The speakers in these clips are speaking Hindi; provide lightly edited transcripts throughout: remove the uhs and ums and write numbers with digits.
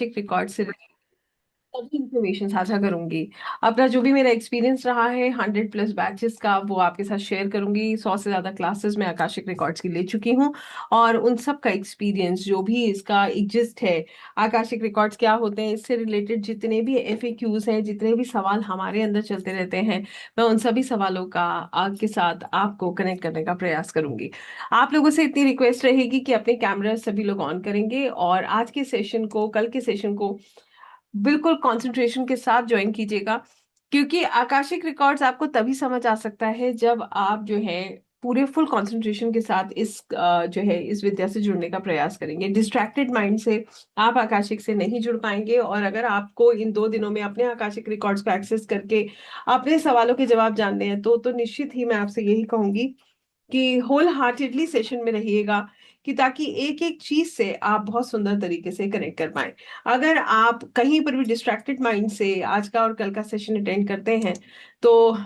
आकाशिक रिकॉर्ड से सभी इंफॉर्मेशन साझा करूंगी। अपना जो भी मेरा एक्सपीरियंस रहा है 100+ बैचेस का, वो आपके साथ शेयर करूंगी। 100 से ज्यादा क्लासेस मैं आकाशिक रिकॉर्ड्स की ले चुकी हूँ, और उन सब का एक्सपीरियंस, जो भी इसका एग्जिस्ट है, आकाशिक रिकॉर्ड्स क्या होते हैं, इससे रिलेटेड जितने भी FAQs हैं, जितने भी सवाल हमारे अंदर चलते रहते हैं, मैं उन सभी सवालों का आपके साथ आपको कनेक्ट करने का प्रयास करूंगी। आप लोगों से इतनी रिक्वेस्ट रहेगी कि अपने कैमरा सभी लोग ऑन करेंगे, और आज के सेशन को, कल के सेशन को बिल्कुल कंसंट्रेशन के साथ ज्वाइन कीजिएगा। क्योंकि आकाशिक रिकॉर्ड्स आपको तभी समझ आ सकता है जब आप जो है पूरे फुल कंसंट्रेशन के साथ इस जो है इस विद्या से जुड़ने का प्रयास करेंगे। डिस्ट्रैक्टेड माइंड से आप आकाशिक से नहीं जुड़ पाएंगे, और अगर आपको इन 2 दिनों में अपने आकाशिक रिकॉर्ड्स को एक्सेस करके अपने सवालों के जवाब जानने हैं, तो निश्चित ही मैं आपसे यही कहूंगी कि होल हार्टेडली सेशन में रहिएगा, कि ताकि एक एक चीज से आप बहुत सुंदर तरीके से कनेक्ट कर पाए। अगर आप कहीं पर भी डिस्ट्रैक्टेड माइंड से आज का और कल का सेशन अटेंड करते हैं, तो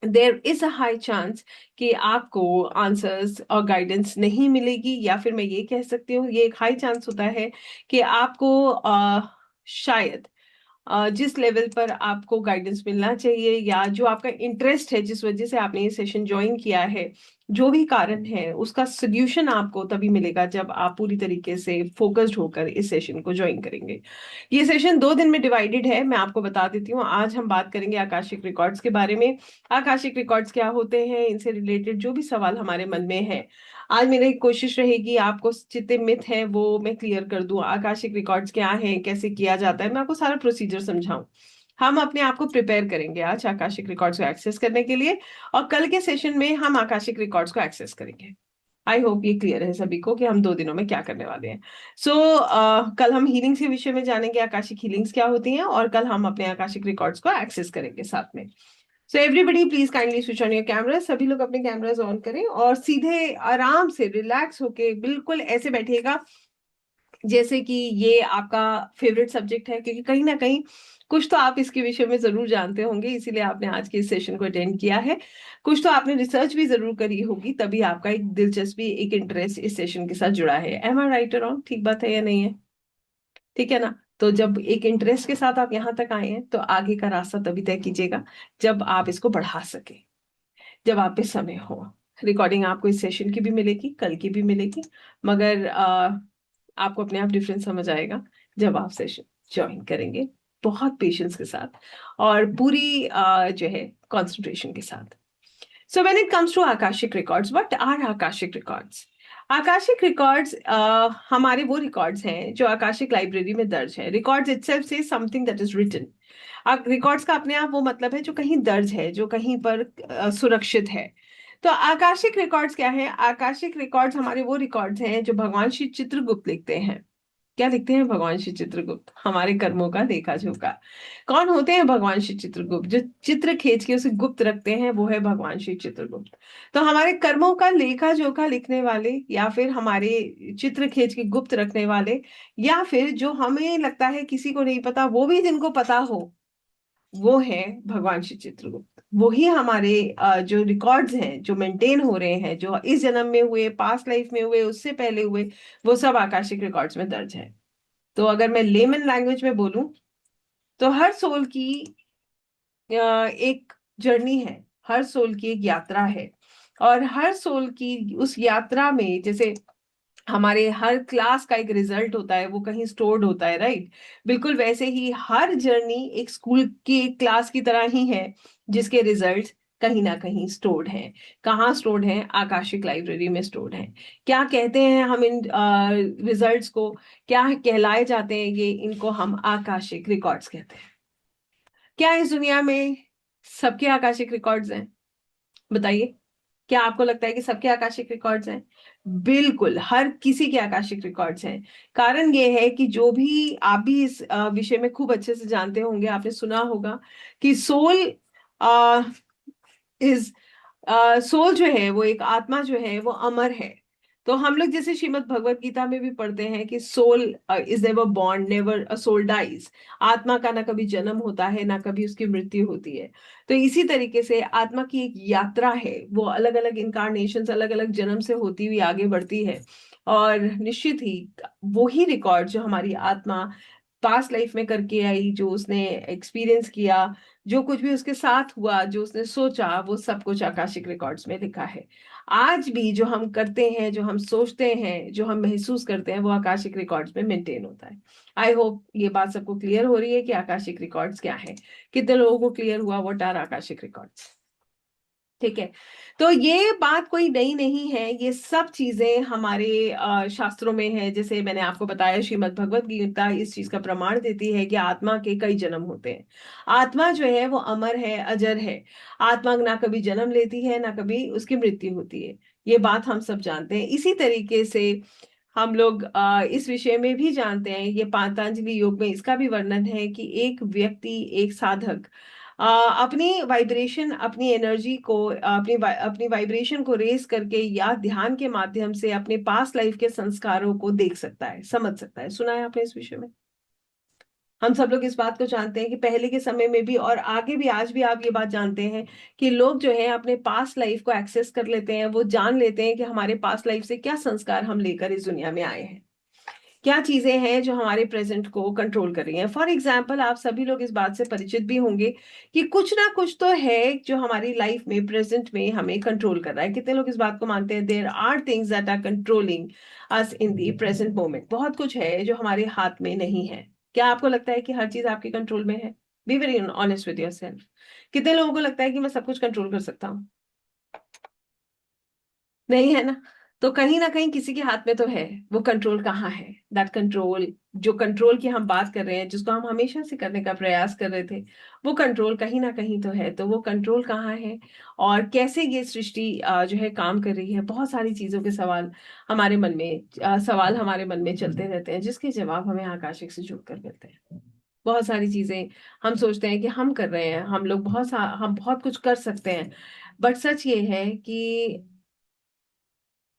देर इज अ हाई चांस कि आपको आंसर्स और गाइडेंस नहीं मिलेगी, या फिर मैं ये कह सकती हूँ, ये एक हाई चांस होता है कि आपको शायद जिस लेवल पर आपको गाइडेंस मिलना चाहिए, या जो आपका इंटरेस्ट है, जिस वजह से आपने ये सेशन ज्वाइन किया है, जो भी कारण है, उसका सोल्यूशन आपको तभी मिलेगा जब आप पूरी तरीके से फोकस्ड होकर इस सेशन को ज्वाइन करेंगे। ये सेशन 2 दिन में डिवाइडेड है, मैं आपको बता देती हूँ। आज हम बात करेंगे आकाशिक रिकॉर्ड्स के बारे में। आकाशिक रिकॉर्ड्स क्या होते हैं, इनसे रिलेटेड जो भी सवाल हमारे मन में है, आज मेरी कोशिश रहेगी आपको जितने मिथ हैं वो मैं क्लियर कर दूं। आकाशिक रिकॉर्ड्स क्या हैं, कैसे किया जाता है, मैं आपको सारा प्रोसीजर समझाऊं। हम अपने आप को प्रिपेयर करेंगे आज आकाशिक रिकॉर्ड्स को एक्सेस करने के लिए, और कल के सेशन में हम आकाशिक रिकॉर्ड्स को एक्सेस करेंगे। आई होप ये क्लियर है सभी को कि हम 2 दिनों में क्या करने वाले हैं। सो कल हम हीलिंग्स के विषय में जानेंगे, आकाशिक हीलिंग्स क्या होती हैं, और कल हम अपने आकाशिक रिकॉर्ड्स को एक्सेस करेंगे साथ में। So everybody please kindly switch on your camera. सभी लोग अपने कैमरास ऑन करें, और सीधे आराम से रिलैक्स होके बिल्कुल ऐसे बैठिएगा जैसे कि ये आपका फेवरेट सब्जेक्ट है, क्योंकि कहीं ना कहीं कुछ तो आप इसके विषय में जरूर जानते होंगे, इसीलिए आपने आज के इस सेशन को अटेंड किया है। कुछ तो आपने रिसर्च भी जरूर करी होगी, तभी आपका एक दिलचस्पी, एक इंटरेस्ट इस सेशन के साथ जुड़ा है। एम आई राइट और रॉन्ग? ठीक बात है या नहीं है? ठीक है ना? तो जब एक इंटरेस्ट के साथ आप यहाँ तक आए हैं, तो आगे का रास्ता तभी तय कीजिएगा जब आप इसको बढ़ा सके, जब आप पे समय हो। रिकॉर्डिंग आपको इस सेशन की भी मिलेगी, कल की भी मिलेगी, मगर आपको अपने आप डिफरेंस समझ आएगा जब आप सेशन ज्वाइन करेंगे, बहुत पेशेंस के साथ और पूरी जो है कंसंट्रेशन के साथ। So when it comes to Akashic records, what are Akashic records? Akashic records हमारे वो रिकॉर्ड्स हैं जो आकाशिक लाइब्रेरी में दर्ज है। रिकॉर्ड्स इटसेल्फ से something that is written. Records का अपने आप वो मतलब है जो कहीं दर्ज है, जो कहीं पर सुरक्षित है। तो आकाशिक रिकॉर्ड्स क्या है? आकाशिक रिकॉर्ड्स हमारे वो रिकॉर्ड्स हैं जो भगवान श्री चित्रगुप्त लिखते हैं। क्या लिखते हैं भगवान श्री चित्रगुप्त? हमारे कर्मों का लेखा जोखा। कौन होते हैं भगवान श्री चित्रगुप्त? जो चित्र खींच के उसे गुप्त रखते हैं, वो है भगवान श्री चित्रगुप्त। तो हमारे कर्मों का लेखा जोखा लिखने वाले, या फिर हमारे चित्र खींच के गुप्त रखने वाले, या फिर जो हमें लगता है किसी को नहीं पता वो भी जिनको पता हो, वो है भगवान श्री चित्रगुप्त। वही हमारे जो रिकॉर्ड्स हैं, जो मेंटेन हो रहे हैं, जो इस जन्म में हुए, पास्ट लाइफ में हुए, उससे पहले हुए, वो सब आकाशिक रिकॉर्ड्स में दर्ज है। तो अगर मैं लेमन लैंग्वेज में बोलूं, तो हर सोल की एक जर्नी है, हर सोल की एक यात्रा है, और हर सोल की उस यात्रा में, जैसे हमारे हर क्लास का एक रिजल्ट होता है, वो कहीं स्टोर्ड होता है, राइट? बिल्कुल वैसे ही हर जर्नी एक स्कूल की एक क्लास की तरह ही है, जिसके रिजल्ट कहीं ना कहीं स्टोर्ड हैं। कहाँ स्टोर्ड हैं? आकाशिक लाइब्रेरी में स्टोर्ड हैं। क्या कहते हैं हम इन रिजल्ट्स को? क्या कहलाए जाते हैं ये? इनको हम आकाशिक रिकॉर्ड्स कहते हैं। क्या इस दुनिया में सबके आकाशिक रिकॉर्ड्स हैं? बताइए, क्या आपको लगता है कि सबके आकाशिक रिकॉर्ड्स हैं? बिल्कुल, हर किसी के आकाशिक रिकॉर्ड्स हैं। कारण ये है कि जो भी आप भी इस विषय में खूब अच्छे से जानते होंगे, आपने सुना होगा कि सोल इज सोल जो है, वो एक आत्मा जो है, वो अमर है। तो हम लोग जैसे श्रीमद् भगवत गीता में भी पढ़ते हैं कि soul is never born, never a soul dies. आत्मा का ना कभी जन्म होता है, ना कभी उसकी मृत्यु होती है। तो इसी तरीके से आत्मा की एक यात्रा है, वो अलग अलग इनकारनेशन, अलग अलग जन्म से होती हुई आगे बढ़ती है। और निश्चित ही वही रिकॉर्ड जो हमारी आत्मा पास्ट लाइफ में करके आई, जो उसने एक्सपीरियंस किया, जो कुछ भी उसके साथ हुआ, जो उसने सोचा, वो सब कुछ आकाशिक रिकॉर्ड्स में लिखा है। आज भी जो हम करते हैं, जो हम सोचते हैं, जो हम महसूस करते हैं, वो आकाशिक रिकॉर्ड्स में मेंटेन होता है। आई होप ये बात सबको क्लियर हो रही है कि आकाशिक रिकॉर्ड्स क्या है। कितने लोगों को क्लियर हुआ व्हाट आर आकाशिक रिकॉर्ड्स? ठीक है। तो ये बात कोई नई नहीं है, ये सब चीजें हमारे शास्त्रों में है। जैसे मैंने आपको बताया, श्रीमद् भगवत गीता इस चीज का प्रमाण देती है कि आत्मा के कई जन्म होते हैं। आत्मा जो है वो अमर है, अजर है। आत्मा ना कभी जन्म लेती है, ना कभी उसकी मृत्यु होती है। ये बात हम सब जानते हैं। इसी तरीके से हम लोग इस विषय में भी जानते हैं, ये पातंजलि योग में इसका भी वर्णन है कि एक व्यक्ति, एक साधक अपनी वाइब्रेशन, अपनी एनर्जी को, अपनी वाइब्रेशन को रेस करके या ध्यान के माध्यम से अपने पास्ट लाइफ के संस्कारों को देख सकता है, समझ सकता है। सुना है आपने इस विषय में? हम सब लोग इस बात को जानते हैं कि पहले के समय में भी और आगे भी, आज भी आप ये बात जानते हैं कि लोग जो है अपने पास्ट लाइफ को एक्सेस कर लेते हैं। वो जान लेते हैं कि हमारे पास्ट लाइफ से क्या संस्कार हम लेकर इस दुनिया में आए हैं, क्या चीजें हैं जो हमारे प्रेजेंट को कंट्रोल कर रही हैं। फॉर एग्जाम्पल, आप सभी लोग इस बात से परिचित भी होंगे कि कुछ ना कुछ तो है जो हमारी लाइफ में, प्रेजेंट में हमें कंट्रोल कर रहा है। कितने लोग इस बात को मानते हैं? There are things that are controlling us in the present moment. बहुत कुछ है जो हमारे हाथ में नहीं है। क्या आपको लगता है कि हर चीज आपके कंट्रोल में है? B very honest with your self. कितने लोगों को लगता है कि मैं सब कुछ कंट्रोल कर सकता हूँ? नहीं है ना? तो कहीं ना कहीं किसी के हाथ में तो है। वो कंट्रोल कहाँ है? दैट कंट्रोल, जो कंट्रोल की हम बात कर रहे हैं, जिसको हम हमेशा से करने का प्रयास कर रहे थे, वो कंट्रोल कहीं ना कहीं तो है। तो वो कंट्रोल कहाँ है और कैसे ये सृष्टि जो है काम कर रही है? बहुत सारी चीजों के सवाल हमारे मन में, सवाल हमारे मन में चलते रहते हैं, जिसके जवाब हमें आकाशिक से जुड़ कर मिलते हैं। बहुत सारी चीजें हम सोचते हैं कि हम कर रहे हैं, हम लोग हम बहुत कुछ कर सकते हैं। बट सच ये है कि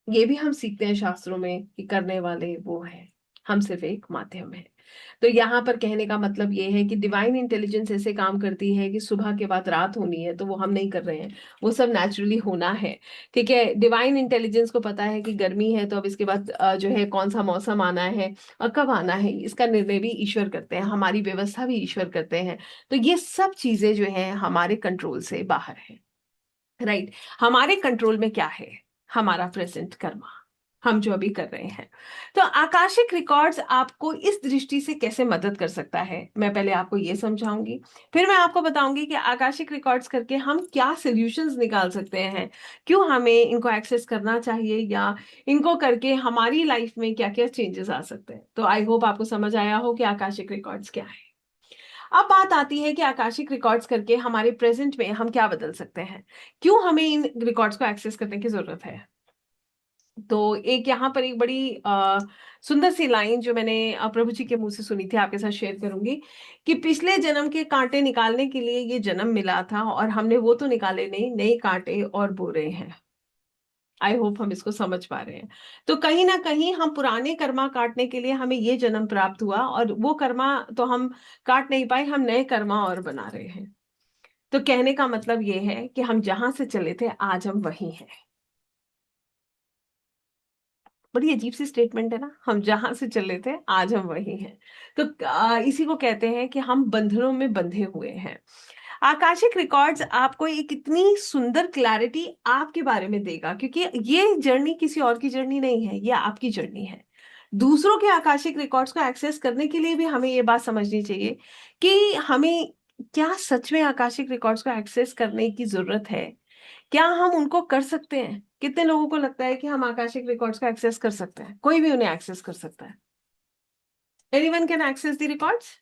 ये भी हम सीखते हैं शास्त्रों में कि करने वाले वो है, हम सिर्फ एक माध्यम है। तो यहाँ पर कहने का मतलब ये है कि डिवाइन इंटेलिजेंस ऐसे काम करती है कि सुबह के बाद रात होनी है तो वो हम नहीं कर रहे हैं, वो सब नेचुरली होना है। ठीक है, डिवाइन इंटेलिजेंस को पता है कि गर्मी है तो अब इसके बाद जो है कौन सा मौसम आना है और कब आना है, इसका निर्णय भी ईश्वर करते हैं, हमारी व्यवस्था भी ईश्वर करते हैं। तो ये सब चीजें जो है हमारे कंट्रोल से बाहर है। राइट। हमारे कंट्रोल में क्या है? हमारा प्रेजेंट कर्मा, हम जो अभी कर रहे हैं। तो आकाशिक रिकॉर्ड्स आपको इस दृष्टि से कैसे मदद कर सकता है, मैं पहले आपको ये समझाऊंगी। फिर मैं आपको बताऊंगी कि आकाशिक रिकॉर्ड्स करके हम क्या सॉल्यूशंस निकाल सकते हैं, क्यों हमें इनको एक्सेस करना चाहिए, या इनको करके हमारी लाइफ में क्या क्या चेंजेस आ सकते हैं। तो आई होप आपको समझ आया हो कि आकाशिक रिकॉर्ड्स क्या है। अब बात आती है कि आकाशिक रिकॉर्ड्स करके हमारे प्रेजेंट में हम क्या बदल सकते हैं, क्यों हमें इन रिकॉर्ड्स को एक्सेस करने की जरूरत है। तो एक यहाँ पर एक बड़ी सुंदर सी लाइन जो मैंने प्रभु जी के मुंह से सुनी थी, आपके साथ शेयर करूंगी कि पिछले जन्म के कांटे निकालने के लिए ये जन्म मिला था और हमने वो तो निकाले नहीं, नए कांटे और बो रहे हैं। आई होप हम इसको समझ पा रहे हैं। तो कहीं ना कहीं हम पुराने कर्मा काटने के लिए हमें ये जन्म प्राप्त हुआ, और वो कर्मा तो हम काट नहीं पाए, हम नए कर्मा और बना रहे हैं। तो कहने का मतलब ये है कि हम जहां से चले थे आज हम वहीं हैं। बड़ी अजीब सी स्टेटमेंट है ना, हम जहां से चले थे आज हम वहीं हैं। तो इसी को कहते हैं कि हम बंधनों में बंधे हुए हैं। आकाशिक रिकॉर्ड्स आपको एक इतनी सुंदर क्लैरिटी आपके बारे में देगा, क्योंकि ये जर्नी किसी और की जर्नी नहीं है, ये आपकी जर्नी है। दूसरों के आकाशिक रिकॉर्ड्स को एक्सेस करने के लिए भी हमें ये बात समझनी चाहिए कि हमें क्या सच में आकाशिक रिकॉर्ड्स को एक्सेस करने की जरूरत है, क्या हम उनको कर सकते हैं। कितने लोगों को लगता है कि हम आकाशिक रिकॉर्ड्स को एक्सेस कर सकते हैं? कोई भी उन्हें एक्सेस कर सकता है। Anyone can access the records.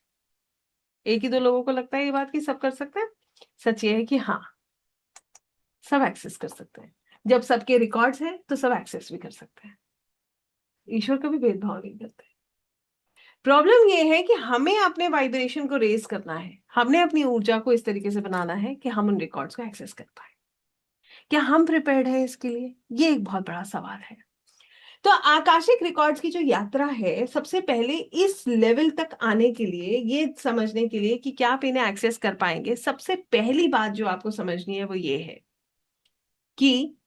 एक ही दो लोगों को लगता है ये बात कि सब कर सकते हैं। सच ये है कि हाँ, सब एक्सेस कर सकते हैं। जब सबके रिकॉर्ड्स हैं तो सब एक्सेस भी कर सकते हैं। ईश्वर कभी भेदभाव नहीं करते। प्रॉब्लम ये है कि हमें अपने वाइब्रेशन को रेज करना है, हमने अपनी ऊर्जा को इस तरीके से बनाना है कि हम उन रिकॉर्ड्स को एक्सेस कर पाए। क्या हम प्रिपेयर्ड है इसके लिए? ये एक बहुत बड़ा सवाल है। तो आकाशिक रिकॉर्ड्स की जो यात्रा है, सबसे पहले इस लेवल तक आने के लिए, ये समझने के लिए कि क्या आप इन्हें एक्सेस कर पाएंगे, सबसे पहली बात जो आपको समझनी है वो ये है कि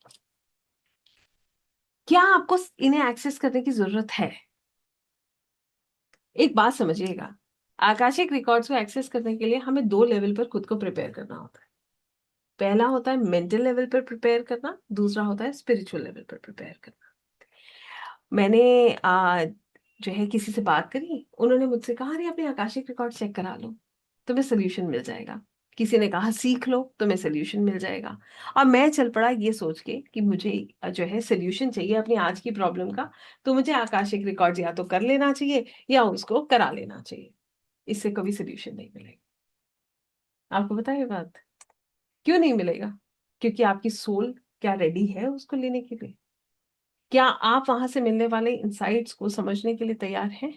क्या आपको इन्हें एक्सेस करने की जरूरत है। एक बात समझिएगा, आकाशिक रिकॉर्ड्स को एक्सेस करने के लिए हमें दो लेवल पर खुद को प्रिपेयर करना होता है। पहला होता है मेंटल लेवल पर प्रिपेयर करना, दूसरा होता है स्पिरिचुअल लेवल पर प्रिपेयर करना। मैंने जो है किसी से बात करी, उन्होंने मुझसे कहा अरे अपने आकाशिक रिकॉर्ड चेक करा लो, तुम्हें सोल्यूशन मिल जाएगा। किसी ने कहा सीख लो, तुम्हें सोल्यूशन मिल जाएगा। और मैं चल पड़ा ये सोच के कि मुझे जो है सोल्यूशन चाहिए अपनी आज की प्रॉब्लम का, तो मुझे आकाशिक रिकॉर्ड या तो कर लेना चाहिए या उसको करा लेना चाहिए। इससे कभी सोल्यूशन नहीं मिलेगा। आपको पता है ये बात? क्यों नहीं मिलेगा? क्योंकि आपकी सोल क्या रेडी है उसको लेने के लिए? क्या आप वहां से मिलने वाले इंसाइट्स को समझने के लिए तैयार हैं?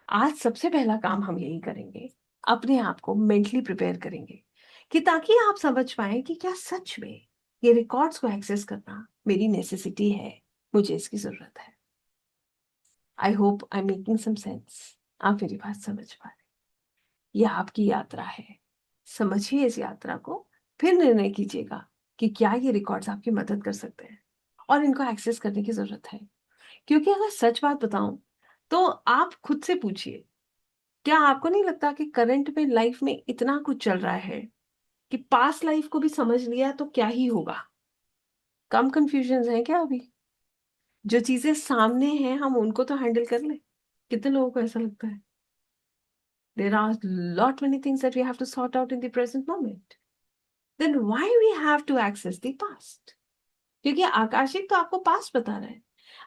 आज सबसे पहला काम हम यही करेंगे, अपने आप को मेंटली प्रिपेयर करेंगे कि ताकि आप समझ पाए कि क्या सच में ये रिकॉर्ड्स को एक्सेस करना मेरी नेसेसिटी है, मुझे इसकी जरूरत है। I hope I am making some sense. आप मेरी बात समझ पा रहे? यह आपकी यात्रा है, समझिए इस यात्रा को, फिर निर्णय कीजिएगा कि क्या ये रिकॉर्ड्स आपकी मदद कर सकते हैं और इनको एक्सेस करने की जरूरत है। क्योंकि अगर सच बात बताऊं तो आप खुद से पूछिए, क्या आपको नहीं लगता कि करंट में लाइफ में इतना कुछ चल रहा है कि पास्ट लाइफ को भी समझ लिया तो क्या ही होगा? कम कंफ्यूजन है क्या अभी? जो चीजें सामने हैं हम उनको तो हैंडल कर ले। कितने लोगों को ऐसा लगता है? There are lot many things that we have to sort out in the present moment. Then why we have to access the past? क्योंकि आकाशिक तो आपको पास्ट बता रहा है,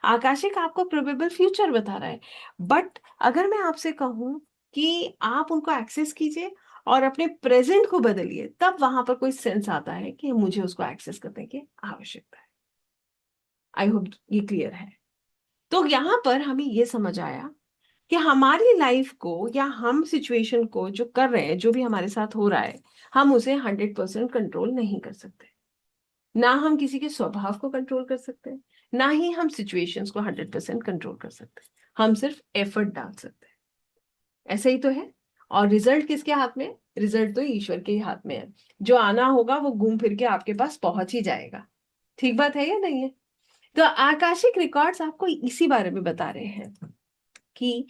आकाशिक आपको प्रोबेबल फ्यूचर बता रहा है। बट अगर मैं आपसे कहूं कि आप उनको एक्सेस कीजिए और अपने प्रेजेंट को बदलिए, तब वहां पर कोई सेंस आता है कि मुझे उसको एक्सेस करने की आवश्यकता है। आई होप ये क्लियर है। तो यहां पर हमें ये समझ आया कि हमारी लाइफ को या हम सिचुएशन को जो कर रहे हैं, जो भी हमारे साथ हो रहा है, हम उसे 100% कंट्रोल नहीं कर सकते। ना हम किसी के स्वभाव को कंट्रोल कर सकते हैं, ना ही हम सिचुएशंस को 100% कंट्रोल कर सकते हैं। हम सिर्फ एफर्ट डाल सकते हैं। ऐसा ही तो है। और रिजल्ट किसके हाथ में? रिजल्ट तो ईश्वर के ही हाथ में है। जो आना होगा वो घूम फिर के आपके पास पहुंच ही जाएगा। ठीक बात है या नहीं है? तो आकाशिक रिकॉर्ड्स आपको इसी बारे में बता रहे हैं कि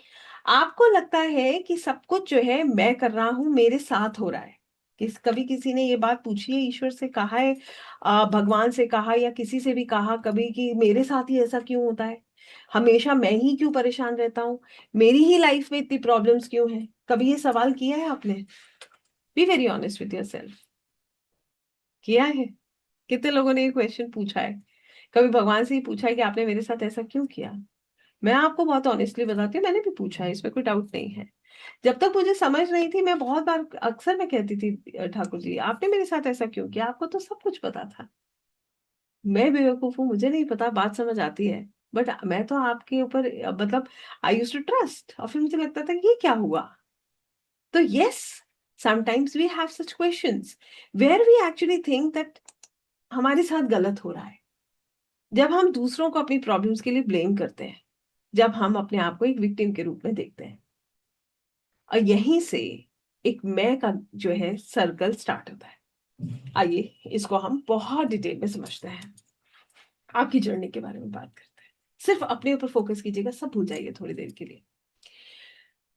आपको लगता है कि सब कुछ जो है मैं कर रहा हूं, मेरे साथ हो रहा है। कभी किसी ने ये बात पूछी है, ईश्वर से कहा है, भगवान से कहा या किसी से भी कहा कभी कि मेरे साथ ही ऐसा क्यों होता है? हमेशा मैं ही क्यों परेशान रहता हूँ? मेरी ही लाइफ में इतनी प्रॉब्लम्स क्यों हैं? कभी ये सवाल किया है आपने? B very honest with yourself. किया है? कितने लोगों ने ये क्वेश्चन पूछा है? कभी भगवान से ही पूछा है कि आपने मेरे साथ ऐसा क्यों किया? मैं आपको बहुत ऑनेस्टली बताती हूँ, मैंने भी पूछा है, इसमें कोई डाउट नहीं है। जब तक मुझे समझ नहीं थी, मैं बहुत बार अक्सर मैं कहती थी, ठाकुर जी आपने मेरे साथ ऐसा क्यों किया? आपको तो सब कुछ पता था। मैं बेवकूफ हूँ, मुझे नहीं पता, बात समझ आती है। बट मैं तो आपके ऊपर मतलब आई यूज टू ट्रस्ट, और फिर मुझे लगता था कि ये क्या हुआ? तो yes, sometimes we have such questions where we actually think that हमारे साथ गलत हो रहा है। जब हम दूसरों को अपनी प्रॉब्लम्स के लिए ब्लेम करते हैं, जब हम अपने आप को एक विक्टिम के रूप में देखते हैं, और यहीं से एक मैं का जो है सर्कल स्टार्ट होता है। आइए इसको हम बहुत डिटेल में समझते हैं। आपकी जर्नी के बारे में बात करते हैं। सिर्फ अपने ऊपर फोकस कीजिएगा, सब भूल जाइए थोड़ी देर के लिए।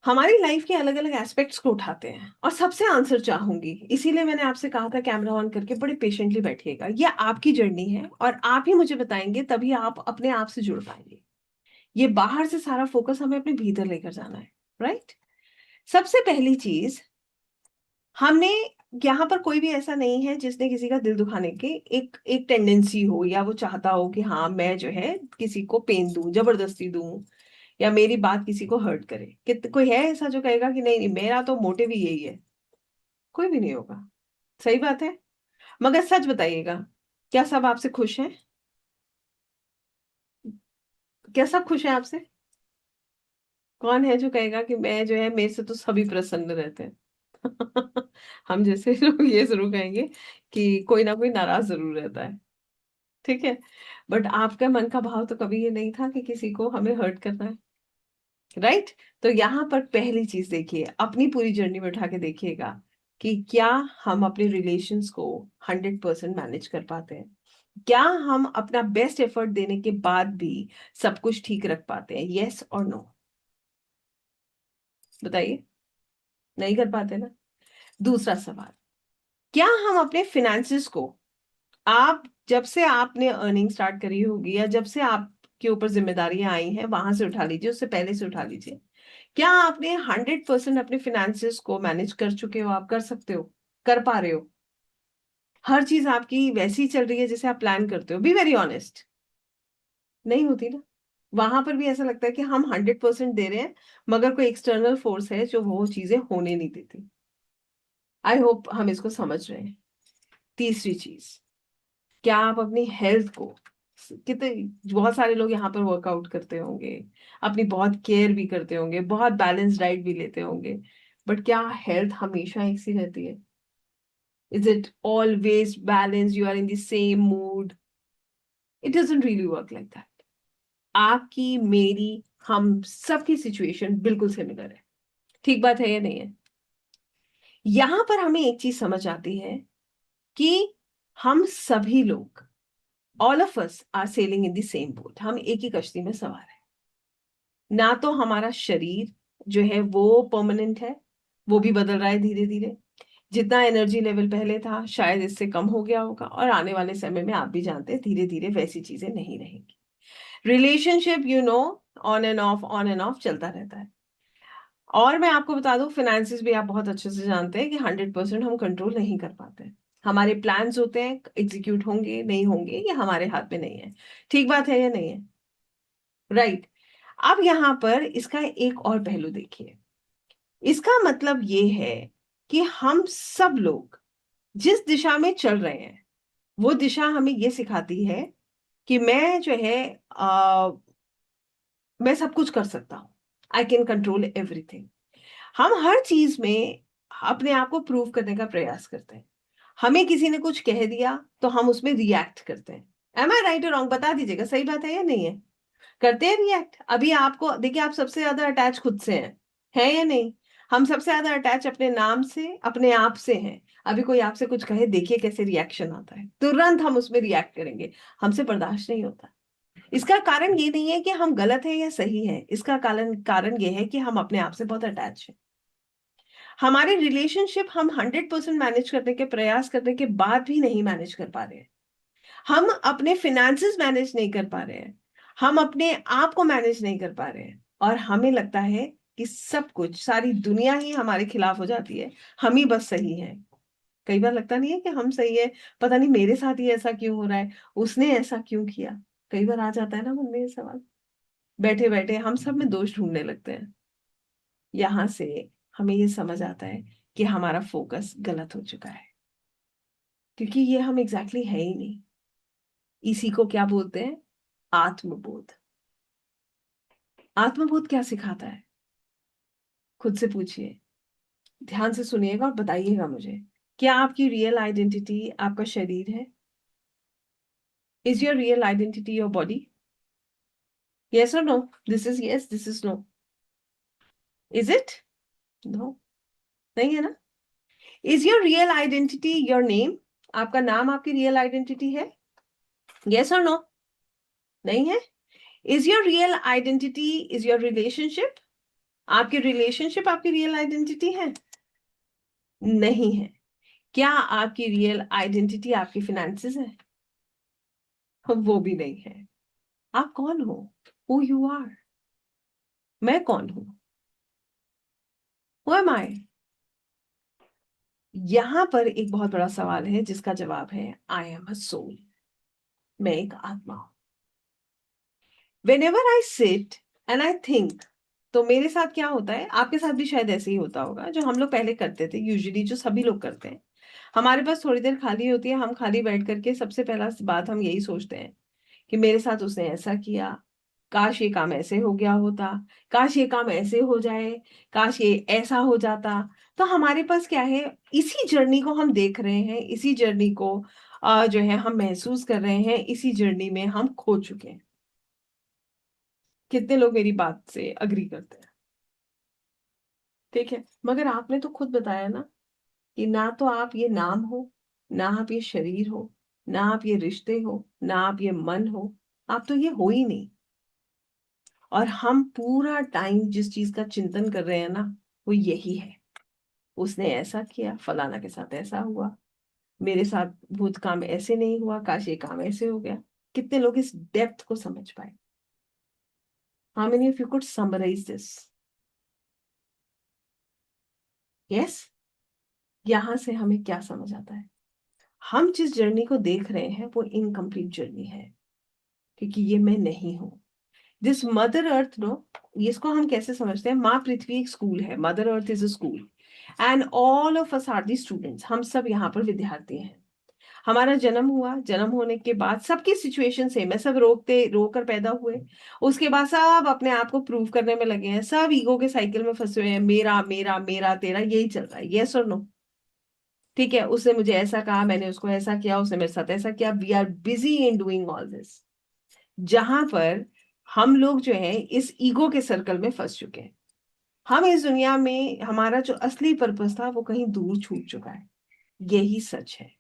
हमारी लाइफ के अलग अलग एस्पेक्ट्स को उठाते हैं और सबसे आंसर चाहूंगी, इसीलिए मैंने आपसे कहा था कैमरा ऑन करके बड़े पेशेंटली बैठिएगा। ये आपकी जर्नी है और आप ही मुझे बताएंगे, तभी आप अपने आप से जुड़ पाएंगे। ये बाहर से सारा फोकस हमें अपने भीतर लेकर जाना है, राइट? सबसे पहली चीज, हमने यहाँ पर कोई भी ऐसा नहीं है जिसने किसी का दिल दुखाने की एक एक टेंडेंसी हो, या वो चाहता हो कि हाँ मैं जो है किसी को पेन दूं, जबरदस्ती दूं, या मेरी बात किसी को हर्ट करे। कोई है ऐसा जो कहेगा कि नहीं नहीं मेरा तो मोटिव ही यही है? कोई भी नहीं होगा। सही बात है। मगर सच बताइएगा, क्या सब आपसे खुश हैं? क्या सब खुश हैं आपसे? कौन है जो कहेगा कि मैं जो है मेरे से तो सभी प्रसन्न रहते हैं? हम जैसे लोग ये जरूर कहेंगे कि कोई ना कोई नाराज जरूर रहता है। ठीक है। बट आपका मन का भाव तो कभी ये नहीं था कि किसी को हमें हर्ट करना है, राइट? तो यहाँ पर पहली चीज देखिए, अपनी पूरी जर्नी में उठा के देखिएगा कि क्या हम अपने रिलेशंस को 100% मैनेज कर पाते हैं? क्या हम अपना बेस्ट एफर्ट देने के बाद भी सब कुछ ठीक रख पाते हैं? यस और नो? बताइए, नहीं कर पाते ना। दूसरा सवाल, क्या हम अपने फिनेंसेस को, आप जब से आपने अर्निंग स्टार्ट करी होगी या जब से आपके ऊपर जिम्मेदारियां आई हैं वहां से उठा लीजिए, उससे पहले से उठा लीजिए, क्या आपने 100% अपने फिनेंसेस को मैनेज कर चुके हो? आप कर सकते हो? कर पा रहे हो? हर चीज आपकी वैसी चल रही है जैसे आप प्लान करते हो? B very honest. नहीं होती ना। वहां पर भी ऐसा लगता है कि हम 100% दे रहे हैं, मगर कोई एक्सटर्नल फोर्स है जो वो चीजें होने नहीं देती। आई होप हम इसको समझ रहे हैं। तीसरी चीज, क्या आप अपनी हेल्थ को, कितने, बहुत सारे लोग यहाँ पर वर्कआउट करते होंगे, अपनी बहुत केयर भी करते होंगे, बहुत बैलेंस डाइट भी लेते होंगे, बट क्या हेल्थ हमेशा एक सी रहती है? Is it always balance? You are in the same mood? It doesn't really work like that. आपकी, मेरी, हम सबकी सिचुएशन बिल्कुल सिमिलर है। ठीक बात है या नहीं है? यहां पर हमें एक चीज समझ आती है कि हम सभी लोग, all of us are sailing in the same boat. हम एक ही कश्ती में सवार हैं। ना तो हमारा शरीर जो है वो परमानेंट है, वो भी बदल रहा है धीरे धीरे। जितना एनर्जी लेवल पहले था शायद इससे कम हो गया होगा, और आने वाले समय में आप भी जानते हैं धीरे धीरे वैसी चीजें नहीं रहेंगी। रिलेशनशिप, ऑन एंड ऑफ चलता रहता है। और मैं आपको बता दूं, फाइनेंसिस भी आप बहुत अच्छे से जानते हैं कि 100% हम कंट्रोल नहीं कर पाते। हमारे प्लान्स होते हैं, एग्जीक्यूट होंगे नहीं होंगे ये हमारे हाथ में नहीं है। ठीक बात है या नहीं है? राइट। अब यहां पर इसका एक और पहलू देखिए। इसका मतलब ये है कि हम सब लोग जिस दिशा में चल रहे हैं वो दिशा हमें ये सिखाती है कि मैं जो है, आ, मैं सब कुछ कर सकता हूँ। I can control everything. हम हर चीज में अपने आप को प्रूव करने का प्रयास करते हैं। हमें किसी ने कुछ कह दिया तो हम उसमें रिएक्ट करते हैं। एम आई राइट और रॉन्ग? बता दीजिएगा, सही बात है या नहीं है? करते हैं रिएक्ट। अभी आपको देखिए, आप सबसे ज्यादा अटैच खुद से हैं, है या नहीं? हम सबसे ज्यादा अटैच अपने नाम से, अपने आप से हैं। अभी कोई आपसे कुछ कहे, देखिए कैसे रिएक्शन आता है, तुरंत हम उसमें रिएक्ट करेंगे। हमसे बर्दाश्त नहीं होता। इसका कारण ये नहीं है कि हम गलत है या सही है, इसका कारण कारण ये है कि हम अपने आप से बहुत अटैच हैं। हमारे रिलेशनशिप हम 100% मैनेज करने के प्रयास करने के बाद भी नहीं मैनेज कर पा रहे हैं। हम अपने फिनेंसेस मैनेज नहीं कर पा रहे हैं। हम अपने आप को मैनेज नहीं कर पा रहे हैं, और हमें लगता है कि सब कुछ, सारी दुनिया ही हमारे खिलाफ हो जाती है, हम ही बस सही हैं। कई बार लगता नहीं है कि हम सही है, पता नहीं मेरे साथ ही ऐसा क्यों हो रहा है, उसने ऐसा क्यों किया? कई बार आ जाता है ना मन में ये सवाल। बैठे बैठे हम सब में दोष ढूंढने लगते हैं। यहां से हमें ये समझ आता है कि हमारा फोकस गलत हो चुका है, क्योंकि ये हम एग्जैक्टली है ही नहीं। इसी को क्या बोलते हैं? आत्मबोध। आत्मबोध क्या सिखाता है? खुद से पूछिए, ध्यान से सुनिएगा और बताइएगा मुझे। क्या आपकी रियल आइडेंटिटी आपका शरीर है? Is your real identity your body? Yes और no? This is yes, this is no. Is it? No, नहीं है ना। Is your real identity your name? आपका नाम आपकी रियल आइडेंटिटी है? यस और नो? नहीं है। Is your real identity is your relationship? आपकी रिलेशनशिप आपकी रियल आइडेंटिटी है? नहीं है। क्या आपकी रियल आइडेंटिटी आपकी फिनेंसेस है? वो भी नहीं है। आप कौन हो? Who you are? मैं कौन हूं? Who am I? यहां पर एक बहुत बड़ा सवाल है जिसका जवाब है आई एम अ सोल। मैं एक आत्मा हूं। When ever I sit and I think, तो मेरे साथ क्या होता है, आपके साथ भी शायद ऐसे ही होता होगा, जो हम लोग पहले करते थे, यूजुअली जो सभी लोग करते हैं। हमारे पास थोड़ी देर खाली होती है, हम खाली बैठ करके सबसे पहला बात हम यही सोचते हैं कि मेरे साथ उसने ऐसा किया, काश ये काम ऐसे हो गया होता, काश ये काम ऐसे हो जाए, काश ये ऐसा हो जाता। तो हमारे पास क्या है, इसी जर्नी को हम देख रहे हैं, इसी जर्नी को जो है हम महसूस कर रहे हैं, इसी जर्नी में हम खो चुके हैं। कितने लोग मेरी बात से अग्री करते हैं? ठीक है, मगर आपने तो खुद बताया ना कि ना तो आप ये नाम हो, ना आप ये शरीर हो, ना आप ये रिश्ते हो, ना आप ये मन हो। आप तो ये हो ही नहीं। और हम पूरा टाइम जिस चीज का चिंतन कर रहे हैं ना, वो यही है, उसने ऐसा किया, फलाना के साथ ऐसा हुआ, मेरे साथ भूत काम ऐसे नहीं हुआ, काश ये काम ऐसे हो गया। कितने लोग इस डेप्थ को समझ पाए? How many of you could summarize this? Yes. यहां से हमें क्या समझ आता है? हम जिस जर्नी को देख रहे हैं वो इनकम्प्लीट जर्नी है, क्योंकि ये मैं नहीं हूं। दिस मदर अर्थ नो, इसको हम कैसे समझते हैं? माँ पृथ्वी एक स्कूल है, mother earth is a school, and all of us are the students. हम सब यहाँ पर विद्यार्थी हैं। हमारा जन्म हुआ, जन्म होने के बाद सबकी सिचुएशन सेम है, सब रोकर पैदा हुए। उसके बाद सब अपने आप को प्रूव करने में लगे हैं, सब ईगो के साइकिल में फंसे हुए हैं, मेरा मेरा मेरा तेरा, यही चल रहा है। यस और नो? ठीक है, उसने मुझे ऐसा कहा, मैंने उसको ऐसा किया, उसने मेरे साथ ऐसा किया। We are busy in doing all this, जहां पर हम लोग जो है इस ईगो के सर्कल में फंस चुके हैं। हम इस दुनिया में, हमारा जो असली पर्पस था वो कहीं दूर छूट चुका है। यही सच है